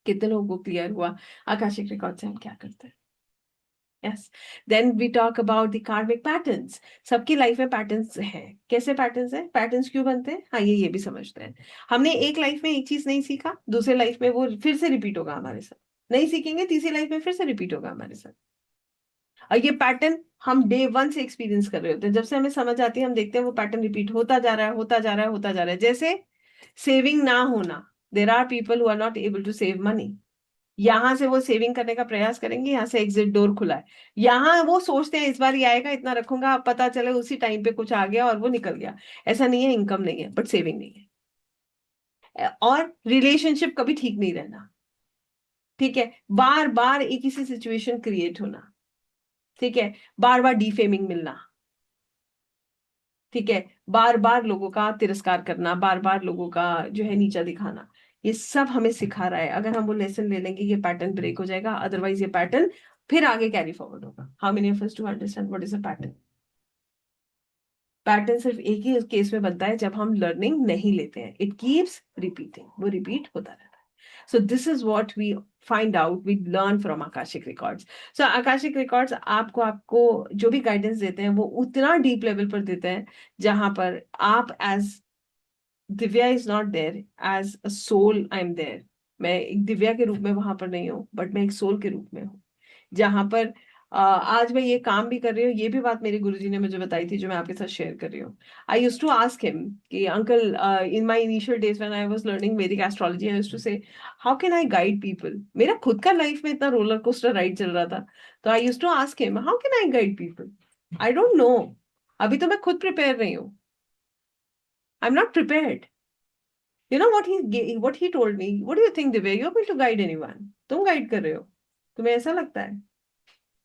कितने लोगों को क्लियर हुआ आकाशिक रिकॉर्ड से हम क्या करते हैं? Yes. Then we talk about the karmic patterns. सबकी लाइफ में पैटर्न्स हैं। कैसे पैटर्न्स हैं? पैटर्न्स क्यों बनते हैं? हाँ, ये भी समझते हैं। हमने एक लाइफ में एक चीज नहीं सीखा, दूसरे लाइफ में वो फिर से रिपीट होगा हमारे साथ। नहीं सीखेंगे, तीसरी लाइफ में फिर से रिपीट होगा हमारे साथ। और ये पैटर्न हम डे वन से एक्सपीरियंस कर रहे होते हैं। जब से हमें समझ आती है, हम देखते हैं वो पैटर्न रिपीट होता जा रहा है, होता जा रहा है, होता जा रहा है। जैसे सेविंग ना होना। There are people who are not able to save money. यहां से वो सेविंग करने का प्रयास करेंगे, यहाँ से एग्जिट डोर खुला है, यहाँ वो सोचते हैं इस बार ये आएगा, इतना रखूंगा, अब पता चले उसी टाइम पे कुछ आ गया और वो निकल गया। ऐसा नहीं है, इनकम नहीं है बट सेविंग नहीं है। और रिलेशनशिप कभी ठीक नहीं रहना, ठीक है, बार बार एक ही सिचुएशन क्रिएट होना, ठीक है, बार बार डिफेमिंग मिलना, ठीक है, बार बार लोगों का तिरस्कार करना, बार बार लोगों का जो है नीचा दिखाना। ये सब हमें सिखा रहा है। अगर हम वो लेसन ले लेंगे, ये पैटर्न ब्रेक हो जाएगा, अदरवाइज ये पैटर्न फिर आगे कैरी फॉरवर्ड होगा। How many of us to understand what is a pattern? Pattern सिर्फ एक ही केस में बनता है, जब हम लर्निंग नहीं लेते हैं। इट कीप्स रिपीटिंग, वो रिपीट होता रहता है। So this is what we find out, we learn from Akashic records. So Akashic records आपको आपको जो भी गाइडेंस देते हैं, वो उतना डीप लेवल पर देते हैं जहां पर आप as Divya is not there, as a soul I am there. मैं एक दिव्या के रूप में वहां पर नहीं हूँ, बट मैं एक सोल के रूप में हूँ, जहां पर आज मैं ये काम भी कर रही हूँ। ये भी बात मेरे गुरुजी ने मुझे बताई थी, जो मैं आपके साथ शेयर कर रही हूँ। आई यूज टू आस्क हिम कि uncle, in my initial days when I was learning वैदिक एस्ट्रोलॉजी, आई यूज्ड टू से how can I guide people. मेरा खुद का लाइफ में इतना रोलर कोस्टर राइड चल रहा था, तो I use to ask him how can I guide people. I don't know, अभी तो मैं खुद प्रिपेयर नहीं हूँ। I am not prepared. You know what he told me, what do you think, Divya, you are going to guide anyone? तुम गाइड कर रहे हो, तुम्हें ऐसा लगता है?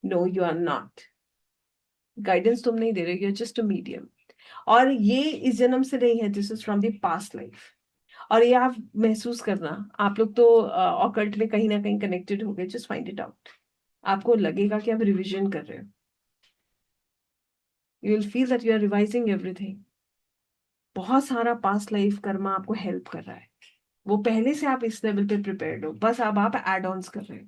No, you are not. Guidance तुम नहीं दे रहे, you are just a medium. और ये इस जन्म से नहीं है, this is from the past life. और ये आप महसूस करना, आप लोग तो ऑकल्ट में कहीं ना कहीं कनेक्टेड हो गए, जस्ट फाइंड इट आउट. आपको लगेगा कि आप रिविजन कर रहे हो. You will feel that you are revising everything. बहुत सारा पास्ट लाइफ कर्मा आपको हेल्प कर रहा है. वो पहले से आप इस लेवल पे प्रिपेयर्ड हो, बस अब आप एड ऑन्स कर रहे हो.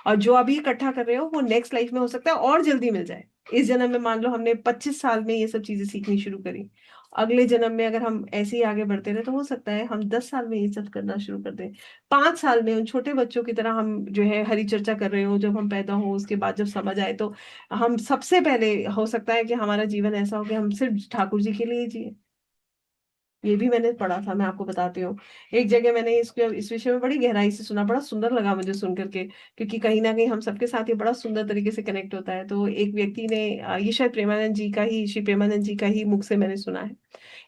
और जो अभी इकट्ठा कर रहे हो वो नेक्स्ट लाइफ में हो सकता है और जल्दी मिल जाए. इस जन्म में मान लो हमने 25 साल में ये सब चीजें सीखनी शुरू करी, अगले जन्म में अगर हम ऐसे ही आगे बढ़ते रहे तो हो सकता है हम 10 साल में ये सब करना शुरू कर दें. 5 साल में उन छोटे बच्चों की तरह हम जो है हरी चर्चा कर रहे हो, जब हम पैदा हो उसके बाद जब समझ आए तो हम सबसे पहले हो सकता है कि हमारा जीवन ऐसा हो कि हम सिर्फ ठाकुर जी के लिए ही जिए. ये भी मैंने पढ़ा था, मैं आपको बताती हूँ. एक जगह मैंने इसको इस विषय में बड़ी गहराई से सुना, बड़ा सुंदर लगा मुझे सुन करके, क्योंकि कहीं ना कहीं हम सबके साथ ये बड़ा सुंदर तरीके से कनेक्ट होता है. तो एक व्यक्ति ने ये शायद प्रेमानंद जी का ही, श्री प्रेमानंद जी का ही मुख से मैंने सुना है.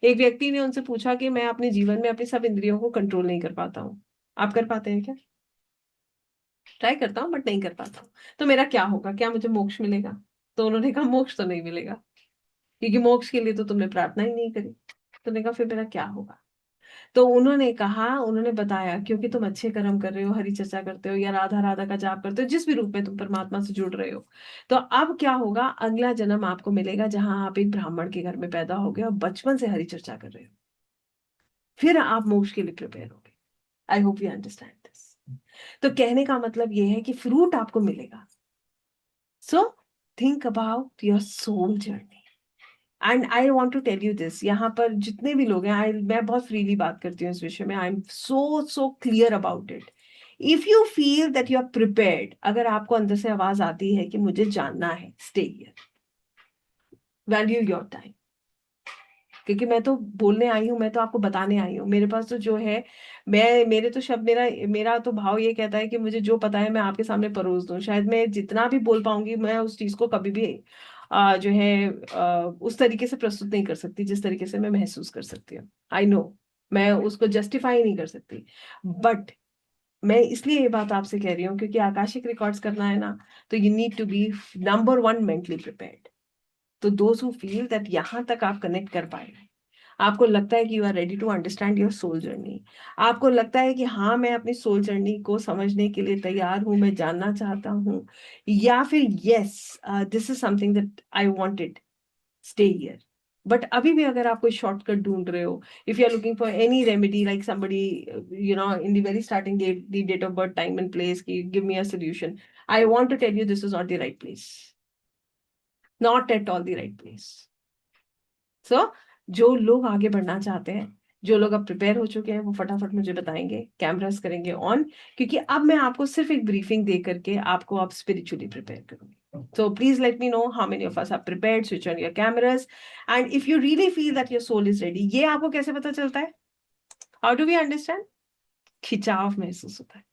एक व्यक्ति ने उनसे पूछा कि मैं अपने जीवन में अपनी सब इंद्रियों को कंट्रोल नहीं कर पाता हूँ. आप कर पाते हैं क्या? ट्राई करता हूँ बट नहीं कर पाता हूँ. तो मेरा क्या होगा, क्या मुझे मोक्ष मिलेगा? तो उन्होंने कहा मोक्ष तो नहीं मिलेगा, क्योंकि मोक्ष के लिए तो तुमने प्रार्थना ही नहीं करी. तो मैंने कहा फिर मेरा क्या होगा? तो उन्होंने कहा, उन्होंने बताया, क्योंकि तुम अच्छे कर्म कर रहे हो, हरि चर्चा करते हो या राधा राधा का जाप करते हो, जिस भी रूप में तुम परमात्मा से जुड़ रहे हो, तो अब क्या होगा, अगला जन्म आपको मिलेगा जहां आप एक ब्राह्मण के घर में पैदा हो गए और बचपन से हरि चर्चा कर रहे हो. फिर आप मोक्ष के लिए प्रिपेयर होगे. आई होप यू अंडरस्टैंड दिस. तो कहने का मतलब ये है कि फ्रूट आपको मिलेगा. So think about your soul journey. And I want to tell you this, यहाँ पर जितने भी लोग हैं, मैं बहुत फ्रीली बात करती हूँ इस विषय में. I am so so clear about it. If you feel that you are prepared, अगर आपको अंदर से आवाज आती है कि मुझे जानना है, stay here. Value your time. क्योंकि मैं तो बोलने आई हूँ, मैं तो आपको बताने आई हूँ. मेरे पास तो जो है, मैं मेरे तो शब्द, मेरा मेरा तो भाव ये कहता है कि मुझे जो पता है मैं आपके सामने परोस दूं. शायद मैं जितना भी बोल पाऊंगी, मैं उस चीज को कभी भी जो है उस तरीके से प्रस्तुत नहीं कर सकती जिस तरीके से मैं महसूस कर सकती हूँ. आई नो, मैं उसको जस्टिफाई नहीं कर सकती. बट मैं इसलिए ये बात आपसे कह रही हूँ क्योंकि आकाशिक रिकॉर्ड्स करना है ना, तो you need to be number one mentally prepared. तो दोज हु फील दैट यहाँ तक आप कनेक्ट कर पाए, आपको लगता है कि you are ready to understand your soul journey, आपको लगता है कि हाँ मैं अपनी सोल जर्नी को समझने के लिए तैयार हूँ, मैं जानना चाहता हूँ, या फिर yes this is something that I wanted, stay here. But अभी भी अगर आप कोई शॉर्टकट ढूंढ रहे हो, if you are looking for any remedy, like somebody you know in the very starting get the date of birth, time and place की give me a solution, I want to tell you this is not the right place. Not at all the right place. So जो लोग आगे बढ़ना चाहते हैं, जो लोग अब प्रिपेयर हो चुके हैं, वो फटाफट मुझे बताएंगे, कैमरास करेंगे ऑन, क्योंकि अब मैं आपको सिर्फ एक ब्रीफिंग दे करके आपको अब स्पिरिचुअली प्रिपेयर करूंगी. So please let me know how many of us are prepared. Switch on your cameras. And if you really feel that your soul is ready, ये आपको कैसे पता चलता है? How do we understand? खिंचाव महसूस होता है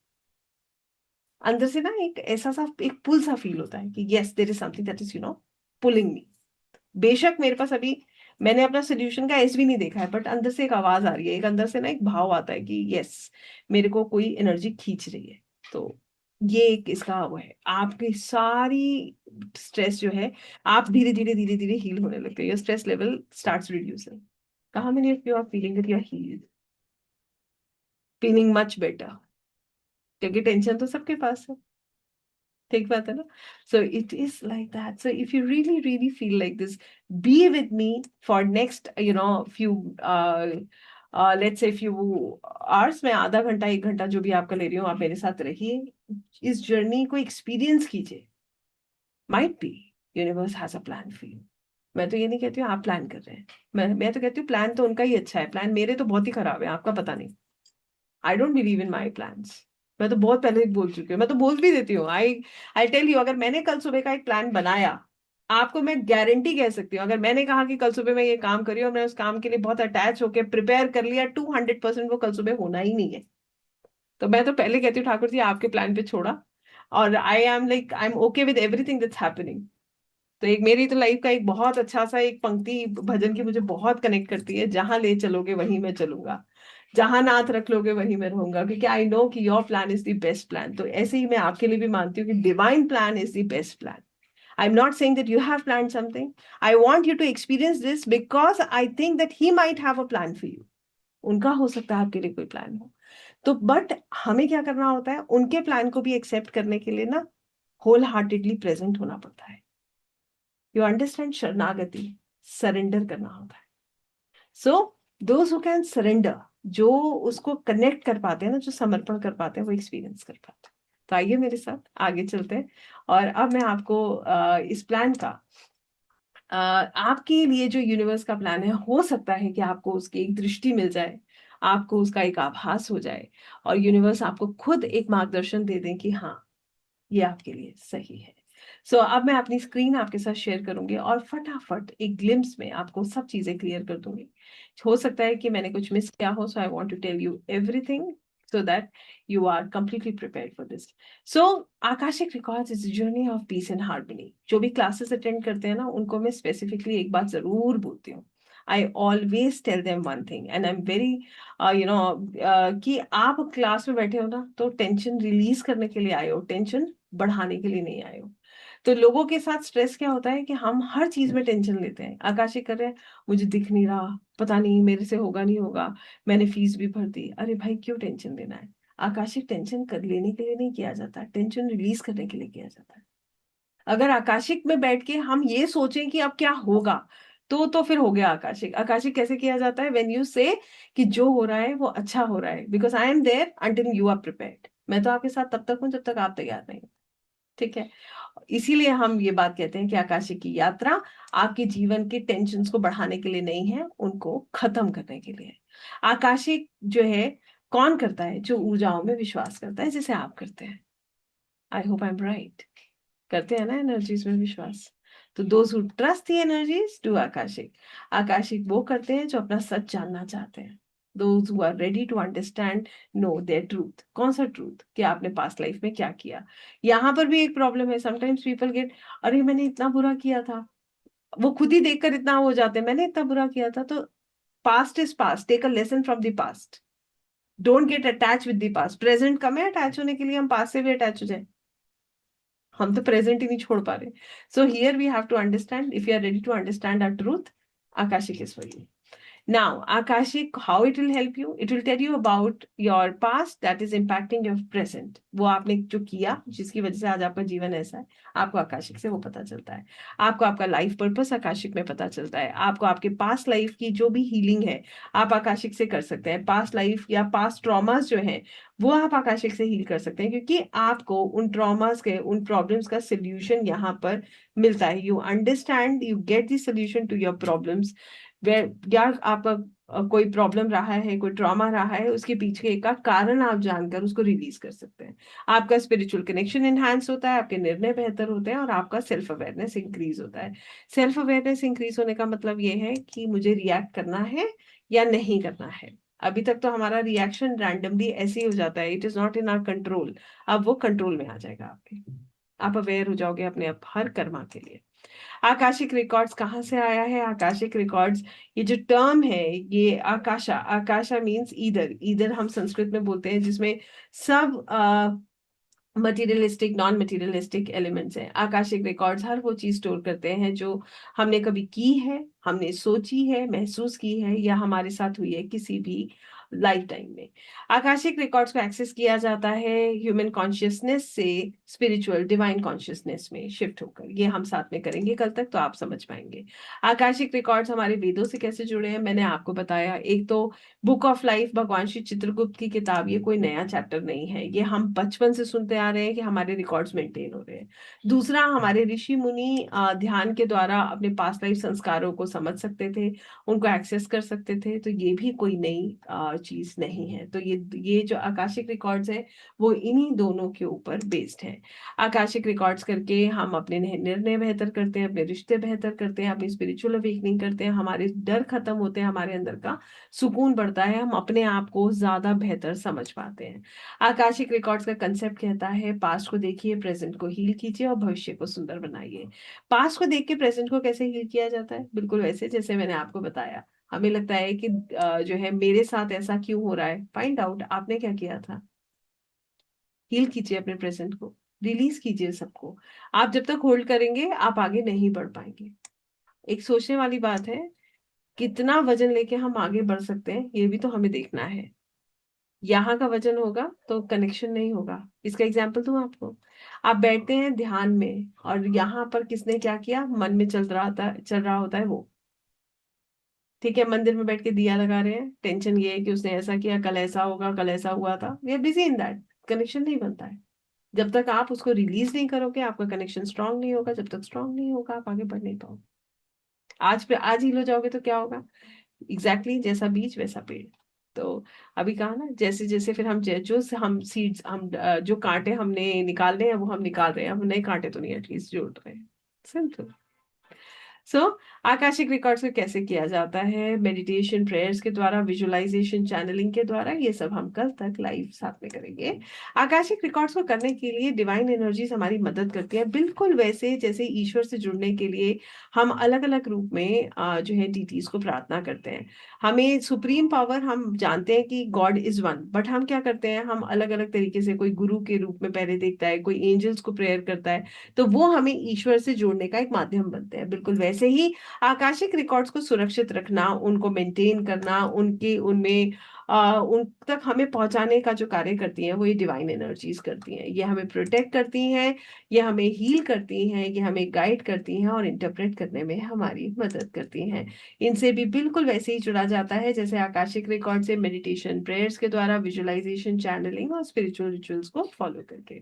अंदर से ना, एक ऐसा सा एक पुल सा फील होता है कि yes there is something that is pulling me. बेशक मेरे पास अभी मैंने अपना सोल्यूशन का एस भी नहीं देखा है, बट अंदर से एक आवाज आ रही है, एक अंदर से ना एक भाव आता है कि यस मेरे को कोई एनर्जी खींच रही है. तो ये एक इसका वो है, आपकी सारी स्ट्रेस जो है, आप धीरे धीरे धीरे धीरे हील होने लगते हैं. Your stress level starts reducing. कहाँ मैंने you are feeling that you are healed, feeling much better, क्योंकि टेंशन तो सबके पास है. ठीक बात है ना. So it is like that. So if you really really feel like this, be with me for next few let's say few hours. मैं आधा घंटा 1 घंटा जो भी आपका ले रही हूँ, आप मेरे साथ रहिए, इस जर्नी को एक्सपीरियंस कीजिए. Might be universe has a plan for you. मैं तो ये नहीं कहती हूँ आप प्लान कर रहे हैं, मैं तो कहती हूँ प्लान तो उनका ही अच्छा है, प्लान मेरे तो बहुत ही खराब है, आपका पता नहीं. I don't believe in my plans. मैं तो बहुत पहले ही बोल चुकी हूँ, मैं तो बोल भी देती हूँ. आई टेल यू, अगर मैंने कल सुबह का एक प्लान बनाया, आपको मैं गारंटी कह सकती हूँ, अगर मैंने कहा कि कल सुबह मैं ये काम करी और मैं उस काम के लिए बहुत अटैच होकर प्रिपेयर कर लिया, 200% वो कल सुबह होना ही नहीं है. तो मैं तो पहले कहती हूँ ठाकुर जी आपके प्लान पे छोड़ा, और I am okay with everything that's happening. तो एक मेरी तो लाइफ का एक बहुत अच्छा सा एक पंक्ति भजन की मुझे बहुत कनेक्ट करती है, जहां ले चलोगे वहीं मैं चलूंगा, जहां नाथ रख लोगे वहीं मैं रहूंगा, क्योंकि आई नो कि your plan is the best plan. तो ऐसे ही मैं आपके लिए भी मानती हूँ कि divine plan is the best plan. I am not saying that you have plan something, I want you to experience this because I think that he might have a plan for you. उनका हो सकता है आपके लिए कोई प्लान हो। तो बट हमें क्या करना होता है, उनके प्लान को भी एक्सेप्ट करने के लिए ना होल हार्टेडली प्रेजेंट होना पड़ता है। यू अंडरस्टैंड, शरणागति, सरेंडर करना होता है। So those who can surrender, जो उसको कनेक्ट कर पाते हैं ना, जो समर्पण कर पाते हैं, वो एक्सपीरियंस कर पाते हैं। तो आइए मेरे साथ आगे चलते हैं। और अब मैं आपको इस प्लान का आपके लिए जो यूनिवर्स का प्लान है, हो सकता है कि आपको उसकी एक दृष्टि मिल जाए, आपको उसका एक आभास हो जाए, और यूनिवर्स आपको खुद एक मार्गदर्शन दे दें कि हाँ, ये आपके लिए सही है। अब मैं अपनी स्क्रीन आपके साथ शेयर करूंगी और फटाफट एक ग्लिम्स में आपको सब चीजें क्लियर कर दूंगी। हो सकता है कि मैंने कुछ मिस किया हो, so I want to tell you everything so that you are completely prepared for this. So Akashic Records is a journey of peace and harmony. जो भी क्लासेस अटेंड करते हैं ना, उनको मैं स्पेसिफिकली एक बात जरूर बोलती हूँ। I always tell them one thing and I'm very कि आप क्लास में बैठे हो ना, तो टेंशन रिलीज करने के लिए आए हो, टेंशन बढ़ाने के लिए नहीं आए हो। तो लोगों के साथ स्ट्रेस क्या होता है कि हम हर चीज में टेंशन लेते हैं। आकाशिक कर रहे हैं, मुझे दिख नहीं रहा, पता नहीं मेरे से होगा नहीं होगा, मैंने फीस भी भर दी। अरे भाई, क्यों टेंशन लेना है? आकाशिक टेंशन कर लेने के लिए नहीं किया जाता, टेंशन रिलीज करने के लिए किया जाता है। अगर आकाशिक में बैठ के हम ये सोचें कि अब क्या होगा, तो फिर हो गया आकाशिक। आकाशिक कैसे किया जाता है? व्हेन यू से कि जो हो रहा है वो अच्छा हो रहा है, because I am there until you are prepared. मैं तो आपके साथ तब तक हूं जब तक आप तैयार नहीं हो। ठीक है? इसीलिए हम ये बात कहते हैं कि आकाशिक की यात्रा आपके जीवन के टेंशन्स को बढ़ाने के लिए नहीं है, उनको खत्म करने के लिए है। आकाशिक जो है, कौन करता है? जो ऊर्जाओं में विश्वास करता है, जैसे आप करते हैं। I hope I am right. करते हैं ना एनर्जीज में विश्वास। तो those who trust the energies do Akashic. Akashic वो करते हैं जो अपना सच जानना चाहते हैं। Those who are ready to understand, know their truth. कौन सा ट्रूथ? कि आपने पास्ट लाइफ में क्या किया। यहाँ पर भी एक प्रॉब्लम है, समटाइम्स पीपल गेट, अरे मैंने इतना बुरा किया था। वो खुद ही देखकर इतना हो जाते हैं, मैंने इतना बुरा किया था। तो past is past, take a lesson from the past. Don't get attach with the past. Present कम है अटैच होने के लिए, हम पास्ट से भी अटैच हो जाए। हम तो प्रेजेंट ही नहीं छोड़ पा रहे। So here we have to understand, if you are ready to understand our truth, Akashic is for you. Now, Akashic, how it will help you? It will tell you about your past that is impacting your present. वो आपने जो किया, जिसकी वजह से आज आपका जीवन ऐसा है, आपको आकाशिक से वो पता चलता है। आपको आपका लाइफ पर्पस आकाशिक में पता चलता है। आपको आपके पास्ट लाइफ की जो भी हीलिंग है, आप आकाशिक से कर सकते हैं। पास्ट लाइफ या पास्ट ट्रॉमास जो हैं, वो आप आकाशिक से हील कर सकते हैं, क्योंकि आपको उन ट्रॉमास के, उन प्रॉब्लम्स का सोल्यूशन यहाँ पर मिलता है। You understand, you get the solution to your problems. या आपका कोई प्रॉब्लम रहा है, कोई ट्रॉमा रहा है, उसके पीछे का कारण आप जानकर उसको रिलीज कर सकते हैं। आपका स्पिरिचुअल कनेक्शन एनहांस होता है, आपके निर्णय बेहतर होते हैं, और आपका सेल्फ अवेयरनेस इंक्रीज होता है। सेल्फ अवेयरनेस इंक्रीज होने का मतलब ये है कि मुझे रिएक्ट करना है या नहीं करना है। अभी तक तो हमारा रिएक्शन रैंडमली ऐसे ही हो जाता है, it is not in our control. अब वो कंट्रोल में आ जाएगा आपके। आप अवेयर हो जाओगे अपने आप हर कर्मा के लिए। आकाशिक रिकॉर्ड्स कहाँ से आया है? आकाशिक रिकॉर्ड्स, ये जो टर्म है, ये आकाशा, आकाशा मीन्स ईदर। ईदर हम संस्कृत में बोलते हैं, जिसमें सब मटेरियलिस्टिक, नॉन मटेरियलिस्टिक एलिमेंट्स हैं। आकाशिक रिकॉर्ड्स हर वो चीज स्टोर करते हैं जो हमने कभी की है, हमने सोची है, महसूस की है, या हमारे साथ हुई है किसी भी लाइफ टाइम में। आकाशिक रिकॉर्ड्स को एक्सेस किया जाता है ह्यूमन कॉन्शियसनेस से स्पिरिचुअल डिवाइन कॉन्शियसनेस में शिफ्ट होकर। ये हम साथ में करेंगे कल तक, तो आप समझ पाएंगे। आकाशिक रिकॉर्ड्स हमारे वेदों से कैसे जुड़े हैं, मैंने आपको बताया। एक तो बुक ऑफ लाइफ, भगवान श्री चित्रगुप्त की किताब, ये कोई नया चैप्टर नहीं है, ये हम बचपन से सुनते आ रहे हैं कि हमारे रिकॉर्ड्स मेंटेन हो रहे हैं। दूसरा, हमारे ऋषि मुनि ध्यान के द्वारा अपने पास्ट लाइफ संस्कारों को समझ सकते थे, उनको एक्सेस कर सकते थे। तो ये भी कोई नई और चीज नहीं है। तो ये जो आकाशिक रिकॉर्ड्स है वो इन्हीं दोनों के ऊपर बेस्ड है। आकाशिक रिकॉर्ड्स करके हम अपने निर्णय बेहतर करते हैं, अपने रिश्ते बेहतर करते हैं, अपनी स्पिरिचुअल अवेकनिंग करते हैं, हमारे डर खत्म होते हैं, हमारे अंदर का सुकून बढ़ता है, हम अपने आप को ज्यादा बेहतर समझ पाते हैं। आकाशिक रिकॉर्ड्स का कंसेप्ट कहता है पास्ट को देखिए, प्रेजेंट को हील कीजिए और भविष्य को सुंदर बनाइए। पास्ट को देख के प्रेजेंट को कैसे हील किया जाता है? बिल्कुल वैसे जैसे मैंने आपको बताया। हमें लगता है कि जो है मेरे साथ ऐसा क्यों हो रहा है, फाइंड आउट आपने क्या किया था, हील कीजिए अपने प्रेजेंट को, रिलीज कीजिए सबको। आप जब तक होल्ड करेंगे आप आगे नहीं बढ़ पाएंगे। एक सोचने वाली बात है, कितना वजन लेके हम आगे बढ़ सकते हैं ये भी तो हमें देखना है। यहाँ का वजन होगा तो कनेक्शन नहीं होगा। इसका एग्जाम्पल दूं आपको, आप बैठते हैं ध्यान में और यहाँ पर किसने क्या किया मन में चल रहा होता है वो। ठीक है, मंदिर में बैठ के दिया लगा रहे हैं, टेंशन ये है कि उसने ऐसा किया, कल ऐसा होगा, कल ऐसा हुआ था, we are busy in that. Connection नहीं बनता है। जब तक आप उसको रिलीज नहीं करोगे आपका कनेक्शन स्ट्रांग नहीं होगा, जब तक स्ट्रांग नहीं होगा आप आगे बढ़ नहीं पाओगे। आज पे आज हील हो जाओगे तो क्या होगा? एग्जैक्टली जैसा बीज वैसा पेड़। तो अभी कहा ना, जैसे जैसे फिर हम जो हम सीड्स हम जो कांटे हमने निकालने हैं वो हम निकाल रहे हैं, हम नए कांटे तो नहीं एटलीस्ट जोड़ रहे हैं। सिंपल। सो आकाशिक रिकॉर्ड्स को कैसे किया जाता है? मेडिटेशन, प्रेयर्स के द्वारा, विजुअलाइजेशन, चैनलिंग के द्वारा, ये सब हम कल तक लाइव साथ में करेंगे। आकाशिक रिकॉर्ड्स को करने के लिए डिवाइन एनर्जीज हमारी मदद करती है, बिल्कुल वैसे जैसे ईश्वर से जुड़ने के लिए हम अलग अलग रूप में जो है डीटीज को प्रार्थना करते हैं। हमें सुप्रीम पावर, हम जानते हैं कि गॉड इज वन, बट हम क्या करते हैं, हम अलग अलग तरीके से, कोई गुरु के रूप में पहले देखता है, कोई एंजल्स को प्रेयर करता है, तो वो हमें ईश्वर से जोड़ने का एक माध्यम बनते हैं। बिल्कुल वैसे ही आकाशिक रिकॉर्ड्स को सुरक्षित रखना, उनको मेंटेन करना, उनके उनमें उन तक हमें पहुंचाने का जो कार्य करती हैं वो ये डिवाइन एनर्जीज करती हैं। ये हमें प्रोटेक्ट करती हैं, ये हमें हील करती हैं, ये हमें गाइड करती हैं और इंटरप्रेट करने में हमारी मदद करती हैं। इनसे भी बिल्कुल वैसे ही जुड़ा जाता है जैसे आकाशिक रिकॉर्ड से, मेडिटेशन, प्रेयर्स के द्वारा, विजुअलाइजेशन, चैनलिंग और स्पिरिचुअल रिचुअल्स को फॉलो करके।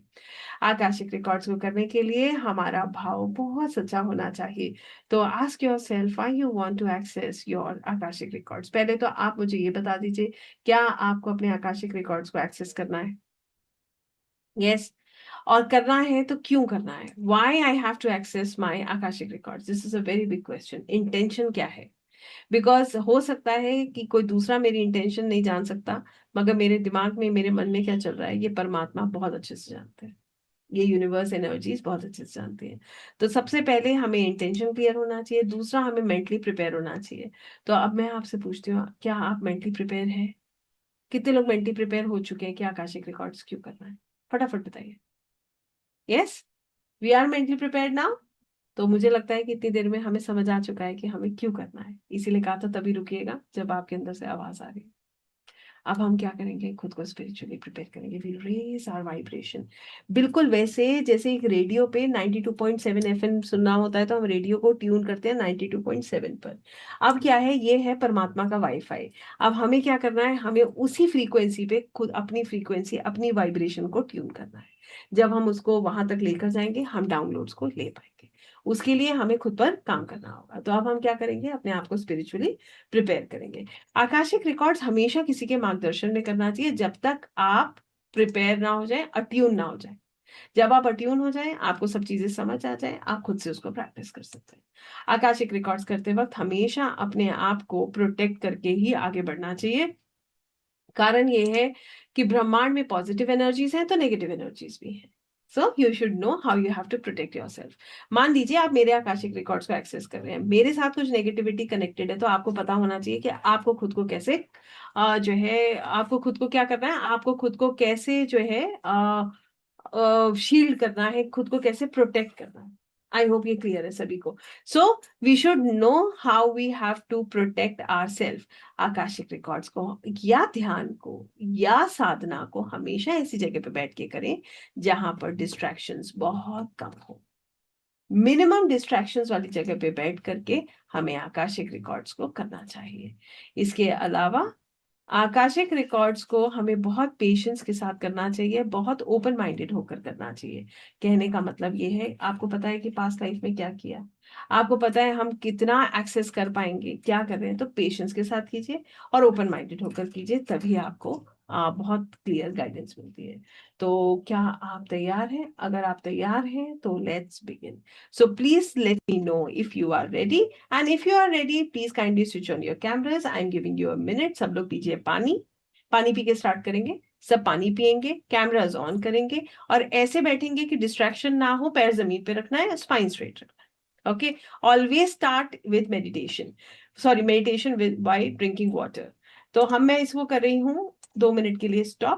आकाशिक रिकॉर्ड्स को करने के लिए हमारा भाव बहुत सच्चा होना चाहिए। तो ask yourself, why you want to access your Akashic records. पहले तो आप मुझे ये बता दीजिए, क्या आपको अपने आकाशिक रिकॉर्ड्स को एक्सेस करना है? यस। और करना है तो क्यों करना है? Why I have to access my Akashic records, this is a very big question. Intention क्या है? बिकॉज हो सकता है कि कोई दूसरा मेरी इंटेंशन नहीं जान सकता, मगर मेरे दिमाग में, मेरे मन में क्या चल रहा है ये परमात्मा बहुत अच्छे से जानते हैं, ये यूनिवर्स एनर्जीज बहुत अच्छे से जानते हैं। तो सबसे पहले हमें इंटेंशन क्लियर होना चाहिए, दूसरा हमें मेंटली प्रिपेयर होना चाहिए। तो अब मैं आपसे पूछती हूँ, क्या आप मेंटली प्रिपेयर हैं? कितने लोग मेंटली प्रिपेयर हो चुके हैं कि आकाशिक रिकॉर्ड्स क्यों करना है? फटाफट बताइए। Yes, we are mentally prepared now. तो मुझे लगता है कि इतनी देर में हमें समझ आ चुका है कि हमें क्यों करना है। इसीलिए कहा था तभी रुकिएगा जब आपके अंदर से आवाज आ रही है। अब हम क्या करेंगे, खुद को स्पिरिचुअली प्रिपेयर करेंगे, विल रेज आवर वाइब्रेशन। बिल्कुल वैसे जैसे एक रेडियो पे 92.7 एफएम सुनना होता है तो हम रेडियो को ट्यून करते हैं 92.7 पर। अब क्या है, ये है परमात्मा का वाईफाई। अब हमें क्या करना है, हमें उसी फ्रीक्वेंसी पे खुद अपनी फ्रीक्वेंसी, अपनी वाइब्रेशन को ट्यून करना है। जब हम उसको वहां तक लेकर जाएंगे हम डाउनलोड्स को ले पाएंगे। उसके लिए हमें खुद पर काम करना होगा। तो अब हम क्या करेंगे, अपने आप को स्पिरिचुअली प्रिपेयर करेंगे। आकाशिक रिकॉर्ड्स हमेशा किसी के मार्गदर्शन में करना चाहिए जब तक आप प्रिपेयर ना हो जाए, अट्यून ना हो जाए। जब आप अट्यून हो जाए, आपको सब चीजें समझ आ जाए, आप खुद से उसको प्रैक्टिस कर सकते हैं। आकाशिक रिकॉर्ड्स करते वक्त हमेशा अपने आप को प्रोटेक्ट करके ही आगे बढ़ना चाहिए। कारण ये है कि ब्रह्मांड में पॉजिटिव एनर्जीज हैं तो नेगेटिव एनर्जीज भी हैं। So you should know how you have to protect yourself. मान लीजिए आप मेरे आकाशिक रिकॉर्ड्स को एक्सेस कर रहे हैं, मेरे साथ कुछ नेगेटिविटी कनेक्टेड है, तो आपको पता होना चाहिए कि आपको खुद को कैसे जो है, आपको खुद को क्या करना है, आपको खुद को कैसे जो है शील्ड करना है, खुद को कैसे प्रोटेक्ट करना है। आई होप ये क्लियर है सभी को। So we should know how we have to protect our self. Akashic records को या ध्यान को या साधना को हमेशा ऐसी जगह पे बैठ के करें जहां पर डिस्ट्रैक्शंस बहुत कम हो। मिनिमम डिस्ट्रैक्शंस वाली जगह पे बैठ करके हमें आकाशिक रिकॉर्ड्स को करना चाहिए। इसके अलावा आकाशिक रिकॉर्ड्स को हमें बहुत पेशेंस के साथ करना चाहिए, बहुत ओपन माइंडेड होकर करना चाहिए। कहने का मतलब ये है, आपको पता है कि पास्ट लाइफ में क्या किया, आपको पता है हम कितना एक्सेस कर पाएंगे, क्या कर रहे हैं, तो पेशेंस के साथ कीजिए और ओपन माइंडेड होकर कीजिए, तभी आपको बहुत क्लियर गाइडेंस मिलती है। तो क्या आप तैयार हैं? अगर आप तैयार हैं तो let's begin. So please let me know if you are ready, and if you are ready please kindly switch on your cameras. I am giving you a minute. सब लोग पीजिए पानी। पानी पी के स्टार्ट करेंगे। सब पानी पिएंगे, कैमराज ऑन करेंगे और ऐसे बैठेंगे कि डिस्ट्रैक्शन ना हो, पैर जमीन पे रखना है, स्पाइन स्ट्रेट रखना है। Okay, always start with meditation. Sorry, meditation with by drinking water. तो मैं इसको कर रही हूँ 2 मिनट के लिए स्टॉप।